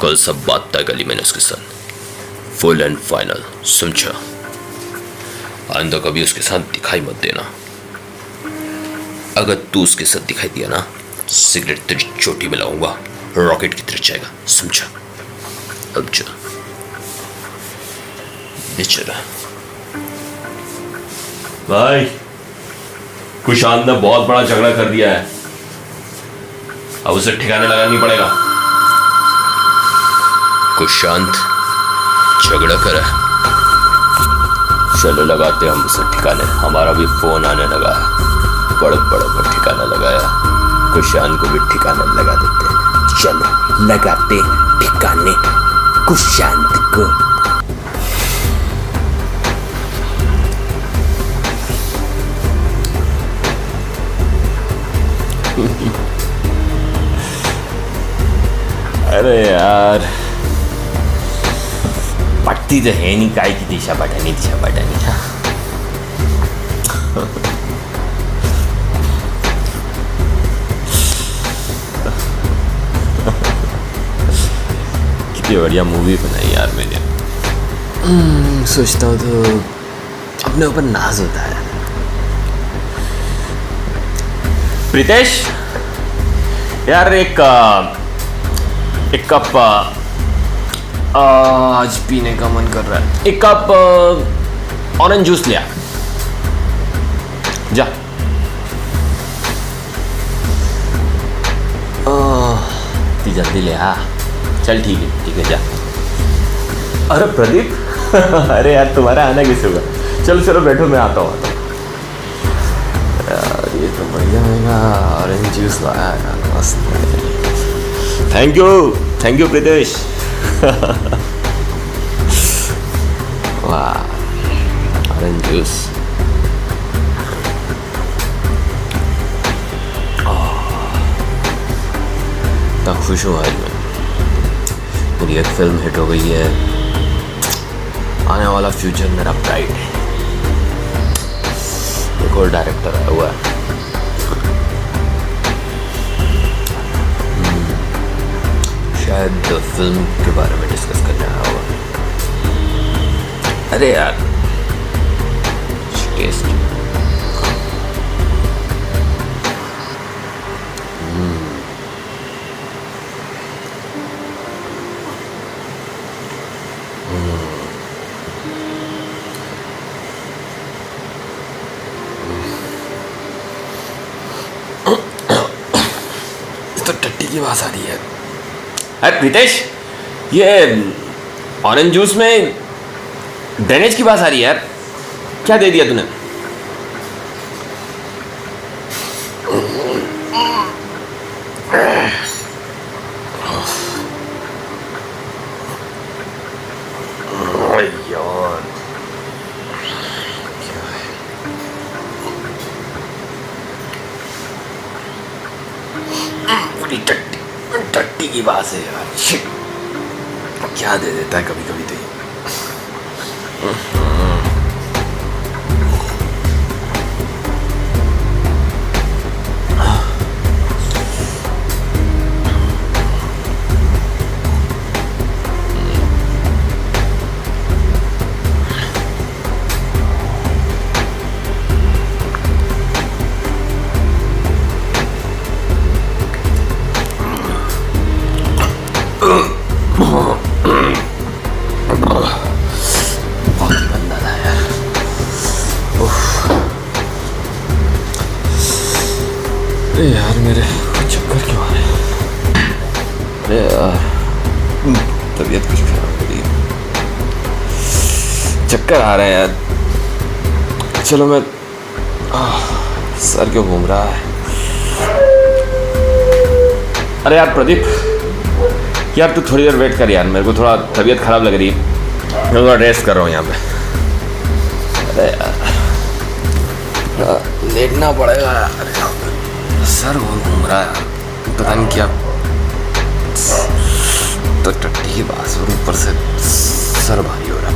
कल सब बात तय करी मैंने उसके साथ, फुल एंड फाइनल, समझा? आइंदा कभी उसके साथ दिखाई मत देना। अगर तू उसके साथ दिखाई दिया ना, सिगरेट तेरी चोटी में लाऊंगा, रॉकेट की तरह जाएगा, समझा? अब जा बेचारा। भाई कुशांत ने बहुत बड़ा झगड़ा कर दिया है, अब उसे ठिकाने लगानी पड़ेगा। कुशांत झगड़ा करे? चलो लगाते हम उसे ठिकाने। हमारा भी फोन आने लगा है, बड़े पर ठिकाना लगाया। कुशांत को भी ठिकाना लगा देते हैं। चलो लगाते ठिकाने कुशांत को। अरे यार, पटती तो है नहीं, काय की दिशा पटानी। कितनी बढ़िया मूवी बनाई यार मैंने। सोचता हूँ तो अपने ऊपर नाज होता है। प्रीतेश यार, एक कप आज पीने का मन कर रहा है। एक कप ऑरेंज जूस ले आ जा। तू जल्दी ले आ। चल ठीक है जा। अरे प्रदीप अरे यार, तुम्हारा आना कैसे होगा? चलो बैठो, मैं आता हूँ। यार ये तो बढ़िया है, ऑरेंज जूस लाया यार, मस्त। Thank you Pritesh. वाह, ऑरेंज जूस। इतना खुश हूँ आज मैं। मेरी एक फिल्म हिट हो गई है, आने वाला फ्यूचर मेरा ब्राइट है। एक और डायरेक्टर आया हुआ है, शायद फिल्म के बारे में डिस्कस करने आया होगा। अरे यार टेस्ट। तो टट्टी की आवाज आ रही है। अरे प्रीतेश, ये ऑरेंज जूस में ड्रेनेज की बात आ रही है यार, क्या दे दिया तूने? यार पूरी टट्टी टट्टी की बात है यार। शिट, क्या दे देता है कभी कभी तो ये। बहुत ही गंदा था यार। अरे यार मेरे चक्कर क्यों आ रहे हैं? अरे यार तबीयत कुछ खराब हो रही है, चक्कर आ रहे हैं यार। चलो मैं सर क्यों घूम रहा है? अरे यार प्रदीप, यार तू थोड़ी देर वेट कर यार, मेरे को थोड़ा तबीयत खराब लग रही है, मैं थोड़ा रेस्ट कर रहा हूँ यहाँ पे। अरे यार लेटना पड़ेगा यार, सर घूम रहा है यार, पता नहीं क्या। तो टट्टी की बात और ऊपर से सर भारी हो रहा है।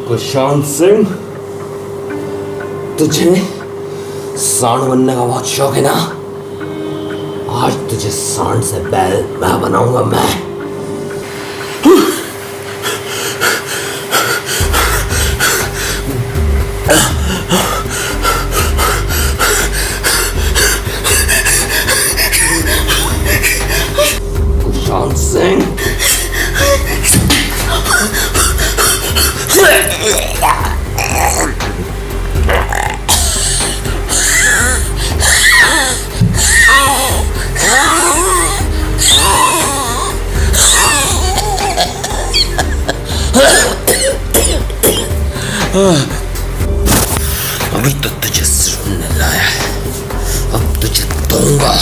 कुशांत सिंह, तुझे सांड बनने का बहुत शौक है ना? आज तुझे सांड से बैल मैं बनाऊंगा मैं। कुशांत सिंह, अभी तो तुझे सुनने लाया है, अब तुझे दूंगा।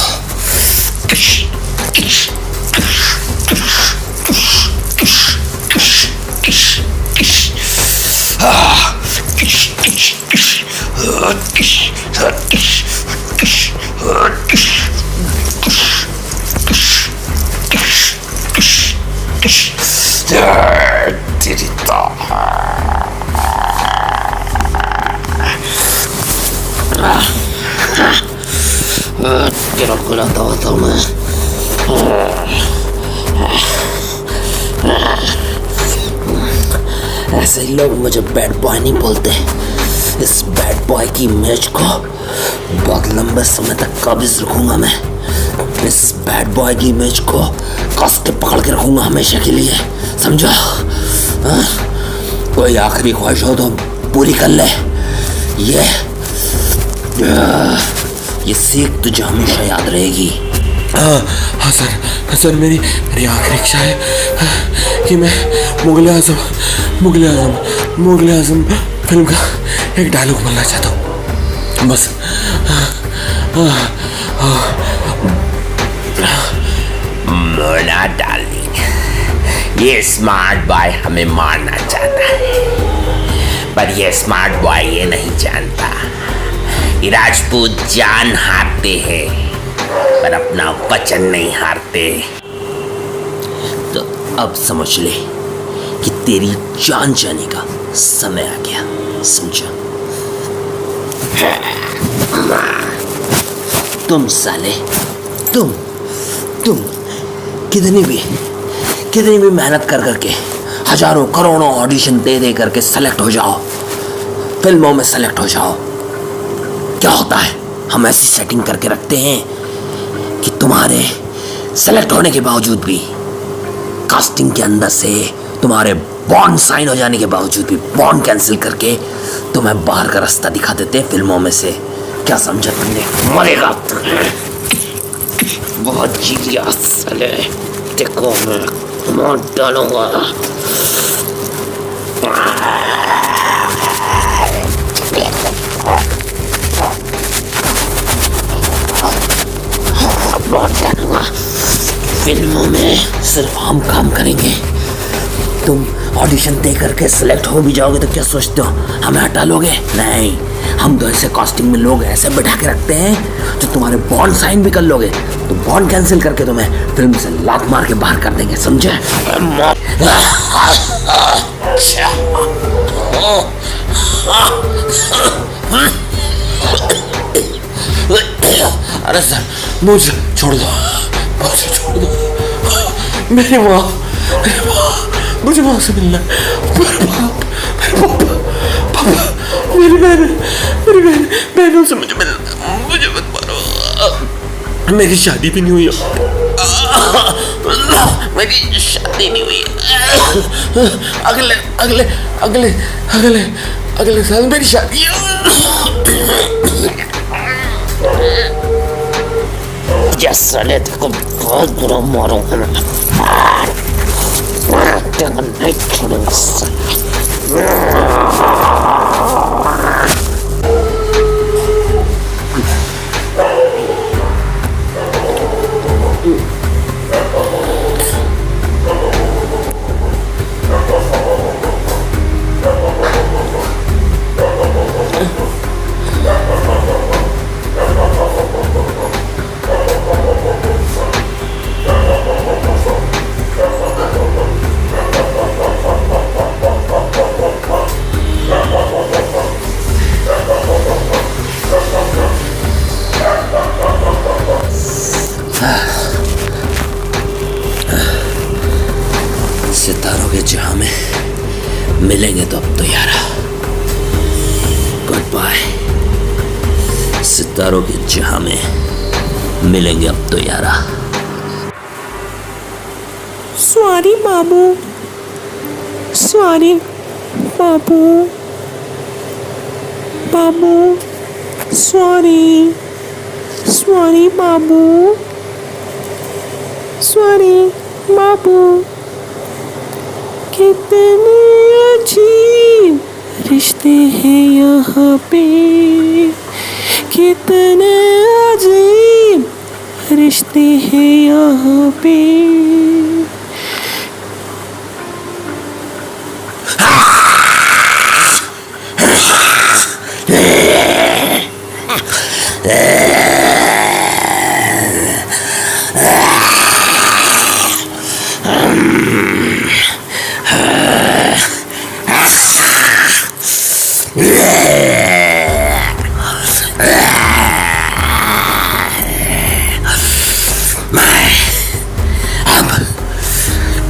तेरा खुलाता होता हूँ मैं। ऐसे ही लोग मुझे बैड बॉय नहीं बोलते। इस बैड बॉय की इमेज को बहुत लंबे समय तक काबिज रखूंगा मैं। इस बैड बॉय की इमेज को कस के पकड़ के रखूंगा हमेशा के लिए, समझा? कोई आखिरी ख्वाहिश हो तो पूरी कर ले। ये सीख तुझे हमेशा याद रहेगी। हाँ सर, मेरी आखिरी इच्छा है कि मैं मुगल आजम फिल्म का एक डायलॉग बोलना चाहता हूँ बस। मोना डार्लिंग, ये स्मार्ट बॉय हमें मारना चाहता है, पर ये स्मार्ट बॉय ये नहीं जानता कि राजपूत जान हारते हैं पर अपना वचन नहीं हारते। तो अब समझ ले कि तेरी जान जाने का समय आ गया, समझा? तुम साले, तुम कितनी भी मेहनत कर करके हजारों करोड़ों ऑडिशन दे करके सेलेक्ट हो जाओ, फिल्मों में सेलेक्ट हो जाओ, क्या होता है? हम ऐसी सेटिंग करके रखते हैं कि तुम्हारे सेलेक्ट होने के बावजूद भी, कास्टिंग के अंदर से तुम्हारे बॉन्ड साइन हो जाने के बावजूद भी बॉन्ड कैंसिल करके तुम्हें बाहर का रास्ता दिखा देते हैं फिल्मों में से। क्या समझा तुमने? मरेगा बहुत जीलिया साले, देखो मैं मार डालूंगा। फिल्मों में सिर्फ हम काम करेंगे। तुम ऑडिशन दे करके सिलेक्ट हो भी जाओगे तो क्या सोचते हो हमें हटा लोगे? नहीं, हम तो ऐसे कास्टिंग में लोग ऐसे बैठा के रखते हैं जो तुम्हारे बॉन्ड साइन भी कर लोगे तो बॉन्ड कैंसिल करके तुम्हें फिल्म से लात मार के बाहर कर देंगे, समझे? अरे सर, मुझे छोड़ दो, मुझे छोड़ दो। मेरी माँ, मुझे माँ से मिलना है। मेरे बाप, मेरे पापा, मेरी बहनों से मुझे मिलना, मुझे मत मारो। मेरी शादी भी नहीं हुई, मेरी शादी नहीं हुई। अगले साल मेरी शादी है। साले तेको बहुत बुरा मारूंगा मैं, तेको नहीं छोड़ूंगा साले। सितारों के जहां में मिलेंगे तो अब तो यारा, गुड बाय। सितारों के जहां में मिलेंगे अब तो यारा। सॉरी बाबू, सॉरी बाबू, बाबू सॉरी, सॉरी बाबू, सॉरी बाबू। कितने अजीब रिश्ते हैं यहाँ पे, कितने अजीब रिश्ते हैं यहाँ पे।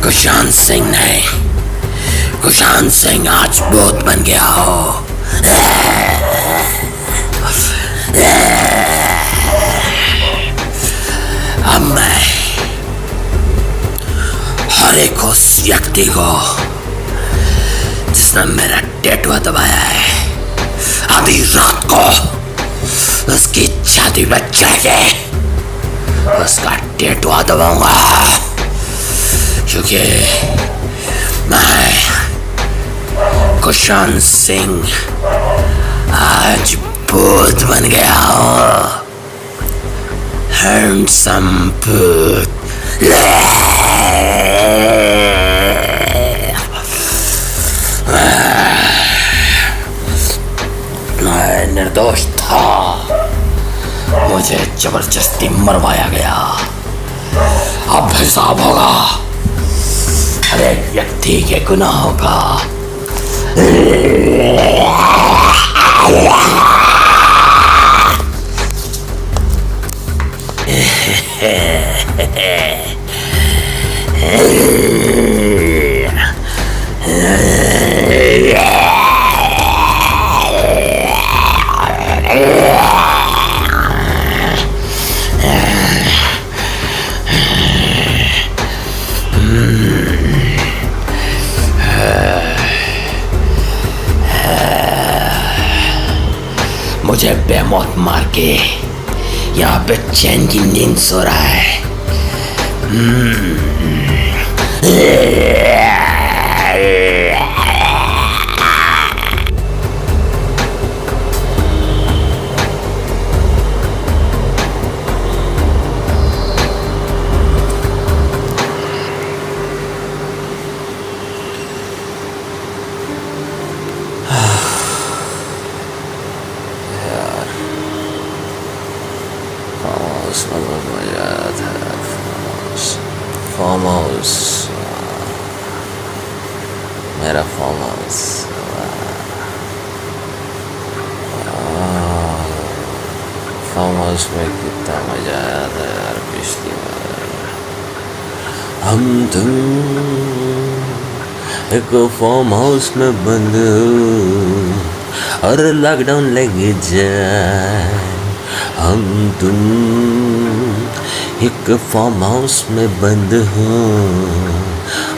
कुशांत सिंह नहीं, कुशांत सिंह आज बहुत बन गया हो। अब मैं हर एक उस व्यक्ति को जिसने मेरा टैटू दबाया है, अभी रात को उसकी छाती पर चढ़ के उसका टैटू दबाऊंगा, क्योंकि मैं कुशांत सिंह आज भूत बन गया हूँ। handsome Booth. मैं निर्दोष था, मुझे जबरदस्ती मरवाया गया। अब हिसाब होगा हर एक व्यक्ति के गुनाहों का। मुझे बेमौत मार के यहाँ पे चैन की नींद सो रहा है। फार्म हाउस, मेरा फार्म हाउस। फार्म हाउस में कितना मजा आया था यार पिछली बार। हम तुम एक फार्म हाउस में बंद और लॉकडाउन लग जाए। हम तुम एक फार्म हाउस में बंद हूँ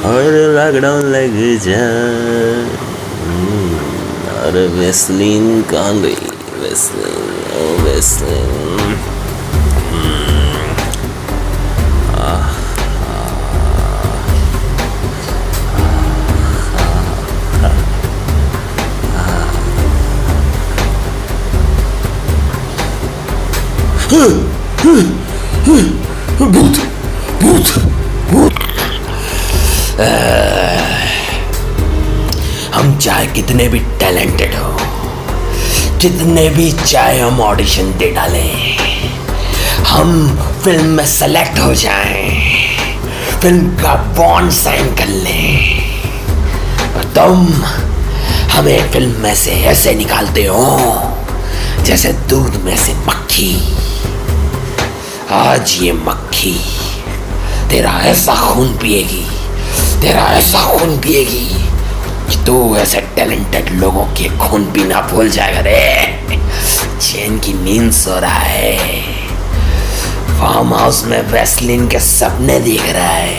और लॉकडाउन लग जाए। और वेस्लिन कहाँ गई? वेस्लिन, ओ वेस्लिन। भूत भूत भूत। हम चाहे कितने भी टैलेंटेड हो, कितने भी चाहे हम ऑडिशन दे डालें, हम फिल्म में सेलेक्ट हो जाएं, फिल्म का बॉन्ड साइन कर लें, और तुम हमें फिल्म में से ऐसे निकालते हो जैसे दूध में से मक्खी। आज ये मक्खी तेरा ऐसा खून पिएगी, तेरा ऐसा खून पिएगी कि तू ऐसे टैलेंटेड लोगों के खून पीना भूल जाएगा रे। चैन की नींद सो रहा है, फार्म हाउस में वेस्लिन के सपने देख रहा है।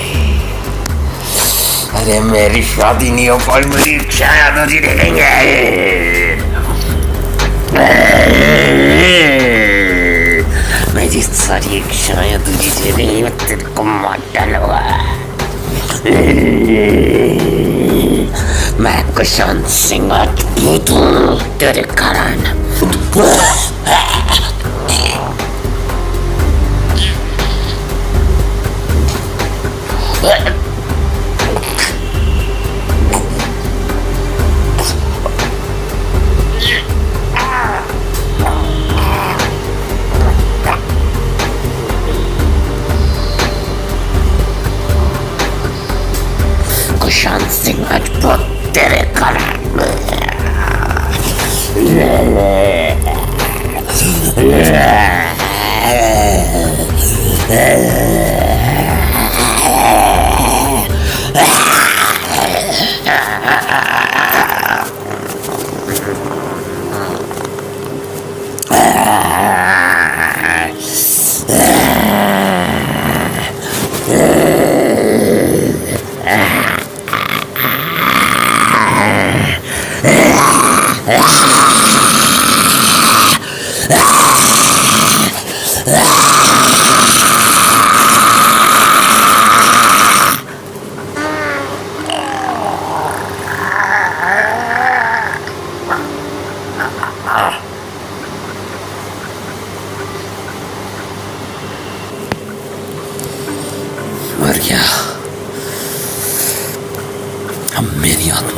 अरे मेरी शादी नहीं हो पाई, मेरी इच्छाएं अधूरी रहेंगे। मेरी सारी इच्छाएं तुझे दे रही, मैं तेरे को मार डालूंगा। मैं कुशांत सिंह भूत हूँ तेरे कारण। कुशांत सिंह राजपूत तेरे कारण।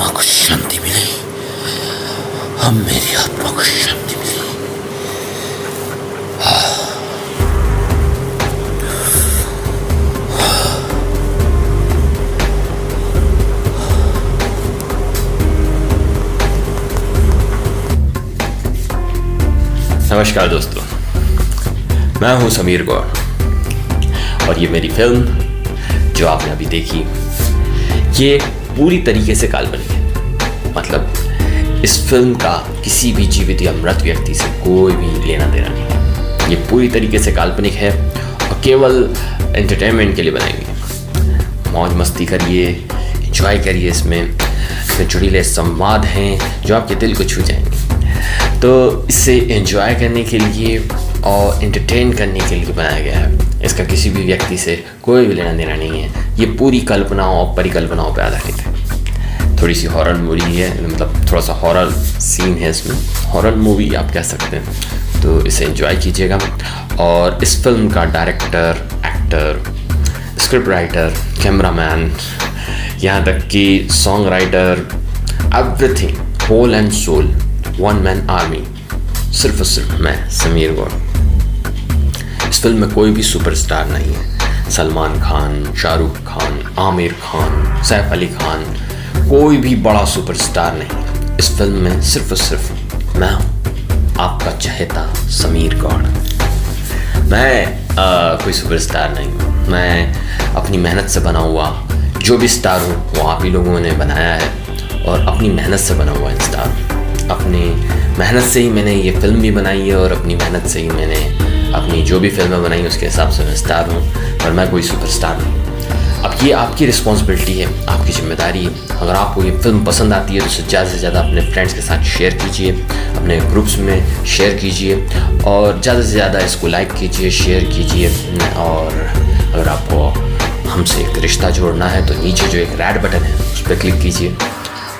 आत्मा को शांति मिली, अब मेरी आत्मा को शांति मिली। नमस्कार दोस्तों, मैं हूं समीर गौर और ये मेरी फिल्म जो आपने अभी देखी ये पूरी तरीके से काल्पनिक है। मतलब इस फिल्म का किसी भी जीवित या मृत व्यक्ति से कोई भी लेना देना नहीं है। ये पूरी तरीके से काल्पनिक है और केवल एंटरटेनमेंट के लिए बनाई गई है। मौज मस्ती करिए, एंजॉय करिए। इसमें जुड़ीले संवाद हैं जो आपके दिल को छू जाएंगे। तो इसे एंजॉय करने के लिए और एंटरटेन करने के लिए बनाया गया है। इसका किसी भी व्यक्ति से कोई भी लेना देना नहीं है। ये पूरी कल्पनाओं और परिकल्पनाओं पर आधारित है। थोड़ी सी हॉरर मूवी है, मतलब थोड़ा सा हॉरर सीन है इसमें, हॉरर मूवी आप कह सकते हैं। तो इसे एंजॉय कीजिएगा। और इस फिल्म का director, actor, script writer, cameraman, यहाँ तक कि song writer, everything, whole and soul, one man army, सिर्फ और सिर्फ मैं, समीर गौर। इस फिल्म में कोई भी सुपरस्टार नहीं है। सलमान खान, शाहरुख खान, आमिर खान, सैफ अली खान, कोई भी बड़ा सुपरस्टार नहीं। इस फिल्म में सिर्फ और सिर्फ मैं हूँ, आपका चहेता समीर गौर। मैं कोई सुपरस्टार नहीं हूँ। मैं अपनी मेहनत से बना हुआ जो भी स्टार हूँ वो आप ही लोगों ने बनाया है और अपनी मेहनत से बना हुआ स्टार हूँ। अपनी मेहनत से ही मैंने ये फिल्म भी बनाई है और अपनी मेहनत से ही मैंने अपनी जो भी फिल्में बनाई उसके हिसाब से मैं स्टार हूँ, पर मैं कोई सुपरस्टार नहीं। अब ये आपकी रिस्पॉन्सिबिलिटी है, आपकी जिम्मेदारी है। अगर आपको ये फिल्म पसंद आती है तो इसे ज़्यादा से ज़्यादा अपने फ्रेंड्स के साथ शेयर कीजिए, अपने ग्रुप्स में शेयर कीजिए और ज़्यादा से ज़्यादा इसको लाइक कीजिए, शेयर कीजिए। और अगर आपको हमसे एक रिश्ता जोड़ना है तो नीचे जो एक रेड बटन है उस पर क्लिक कीजिए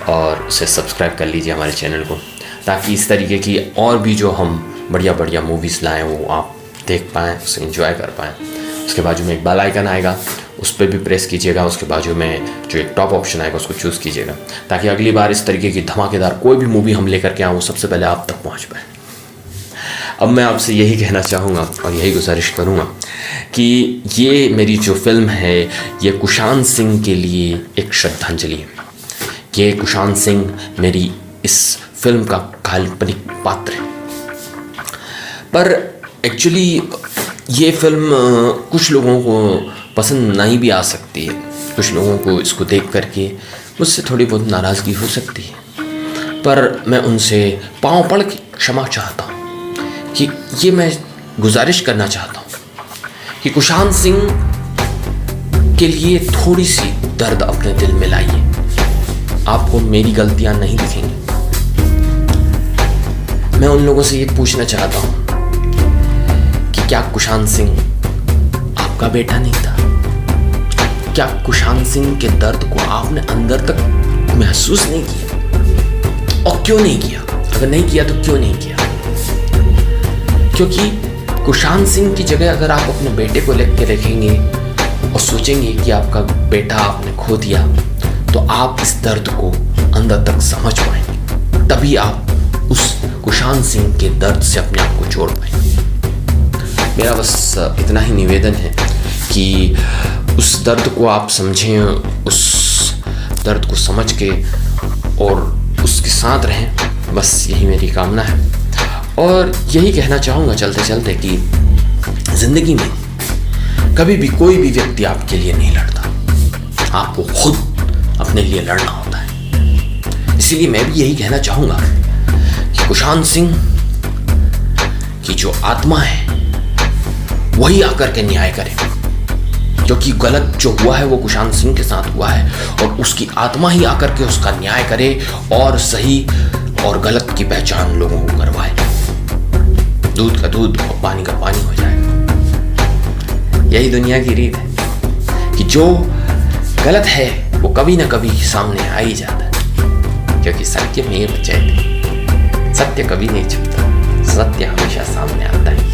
और उसे सब्सक्राइब कर लीजिए हमारे चैनल को, ताकि इस तरीके की और भी जो हम बढ़िया बढ़िया मूवीज़ लाएँ वो आप देख पाएँ, उसे एंजॉय कर पाएँ। उसके बाजू में एक बेल आइकन आएगा, उस पर भी प्रेस कीजिएगा। उसके बाजू में जो एक टॉप ऑप्शन आएगा उसको चूज़ कीजिएगा, ताकि अगली बार इस तरीके की धमाकेदार कोई भी मूवी हम लेकर के आऊँ सबसे पहले आप तक पहुँच पाए। अब मैं आपसे यही कहना चाहूँगा और यही गुजारिश करूँगा कि ये मेरी जो फिल्म है ये कुशांत सिंह के लिए एक श्रद्धांजलि है। ये कुशांत सिंह मेरी इस फिल्म का काल्पनिक पात्र है। पर एक्चुअली ये फिल्म कुछ लोगों को पसंद नहीं भी आ सकती है। कुछ लोगों को इसको देख करके मुझसे थोड़ी बहुत नाराज़गी हो सकती है, पर मैं उनसे पाँव पड़ के क्षमा चाहता हूँ कि ये मैं गुजारिश करना चाहता हूँ कि कुशांत सिंह के लिए थोड़ी सी दर्द अपने दिल में लाइए। आपको मेरी गलतियाँ नहीं दिखेंगी। मैं उन लोगों से ये पूछना चाहता हूँ कि क्या कुशांत सिंह आपका बेटा नहीं था? क्या कुशांत सिंह के दर्द को आपने अंदर तक महसूस नहीं किया? और क्यों नहीं किया? अगर नहीं किया तो क्यों नहीं किया? क्योंकि कुशांत सिंह की जगह अगर आप अपने बेटे को लेकर के रखेंगे और सोचेंगे कि आपका बेटा आपने खो दिया, तो आप इस दर्द को अंदर तक समझ पाएंगे। तभी आप उस कुशांत सिंह के दर्द से अपने आप को जोड़ पाएंगे। मेरा बस इतना ही निवेदन है कि उस दर्द को आप समझें, उस दर्द को समझ के और उसके साथ रहें। बस यही मेरी कामना है। और यही कहना चाहूँगा चलते चलते कि ज़िंदगी में कभी भी कोई भी व्यक्ति आपके लिए नहीं लड़ता, आपको खुद अपने लिए लड़ना होता है। इसीलिए मैं भी यही कहना चाहूँगा कि कुशांत सिंह की जो आत्मा है वही आकर के न्याय करे, क्योंकि गलत जो हुआ है वो कुशांत सिंह के साथ हुआ है और उसकी आत्मा ही आकर के उसका न्याय करे और सही और गलत की पहचान लोगों को करवाए। दूध का दूध और पानी का पानी हो जाएगा। यही दुनिया की रीत है कि जो गलत है वो कभी ना कभी सामने आ ही जाता है, क्योंकि सत्य में जयते, सत्य कभी नहीं छुपता, सत्य हमेशा सामने आता है।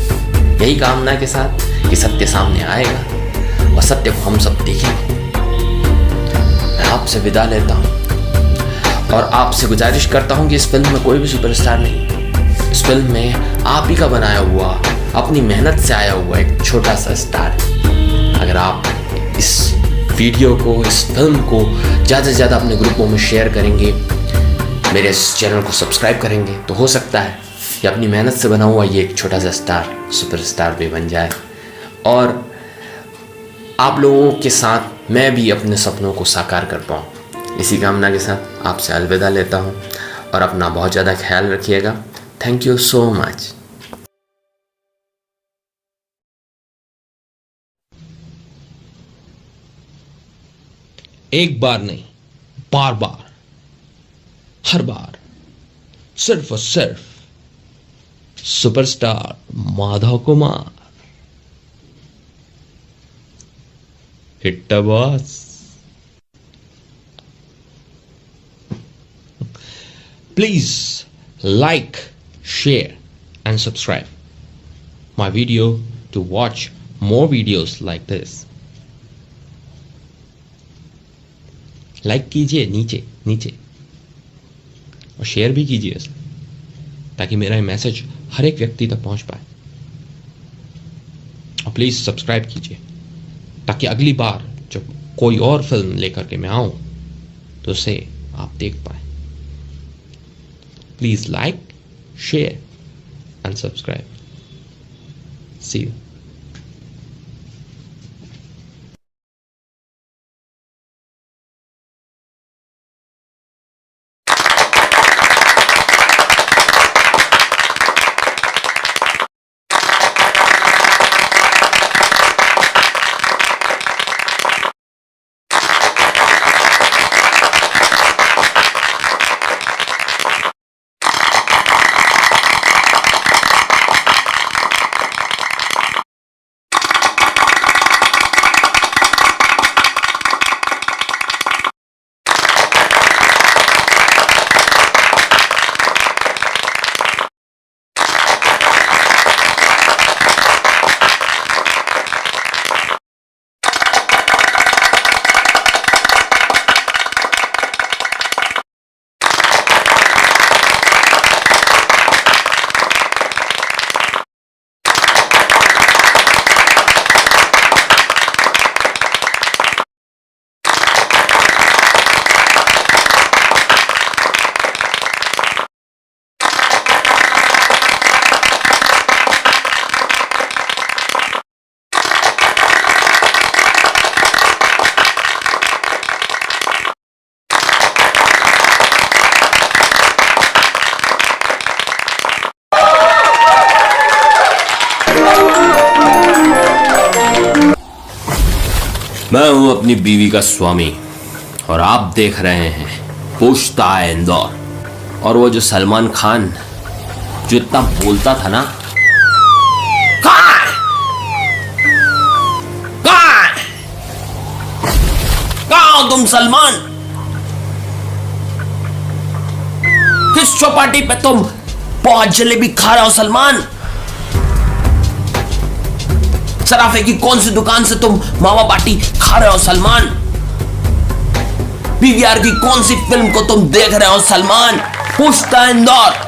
यही कामना के साथ कि सत्य सामने आएगा और सत्य को हम सब देखेंगे। मैं आपसे विदा लेता हूँ और आपसे गुजारिश करता हूं कि इस फिल्म में कोई भी सुपरस्टार नहीं, इस फिल्म में आप ही का बनाया हुआ, अपनी मेहनत से आया हुआ एक छोटा सा स्टार है। अगर आप इस वीडियो को, इस फिल्म को ज़्यादा से ज़्यादा अपने ग्रुपों में शेयर करेंगे, मेरे इस चैनल को सब्सक्राइब करेंगे, तो हो सकता है कि अपनी मेहनत से बना हुआ ये एक छोटा सा स्टार सुपरस्टार भी बन जाए और आप लोगों के साथ मैं भी अपने सपनों को साकार कर पाऊँ। इसी कामना के साथ आपसे अलविदा लेता हूँ और अपना बहुत ज़्यादा ख्याल रखिएगा। Thank you so much. एक बार नहीं, बार बार, हर बार, सिर्फ और सिर्फ superstar Madhav Kumar. Hit the boss. Please like, share and subscribe my video to watch more videos like this. Like कीजिए नीचे नीचे और शेयर भी कीजिए इसे, ताकि मेरा ये मैसेज हर एक व्यक्ति तक पहुंच पाए। और प्लीज़ सब्सक्राइब कीजिए ताकि अगली बार जब कोई और फिल्म लेकर के मैं आऊं तो उसे आप देख पाए। Please like, share and subscribe. See you. मैं हूं अपनी बीवी का स्वामी और आप देख रहे हैं पूछता है इंदौर। और वो जो सलमान खान जो इतना बोलता था ना, कहाँ हो तुम सलमान? किस चौपाटी पे तुम बहुत जलेबी खा रहे हो सलमान? सराफे की कौन सी दुकान से तुम मावा बाटी खा रहे हो सलमान? पीवीआर की कौन सी फिल्म को तुम देख रहे हो सलमान? पूछता है इंदौर।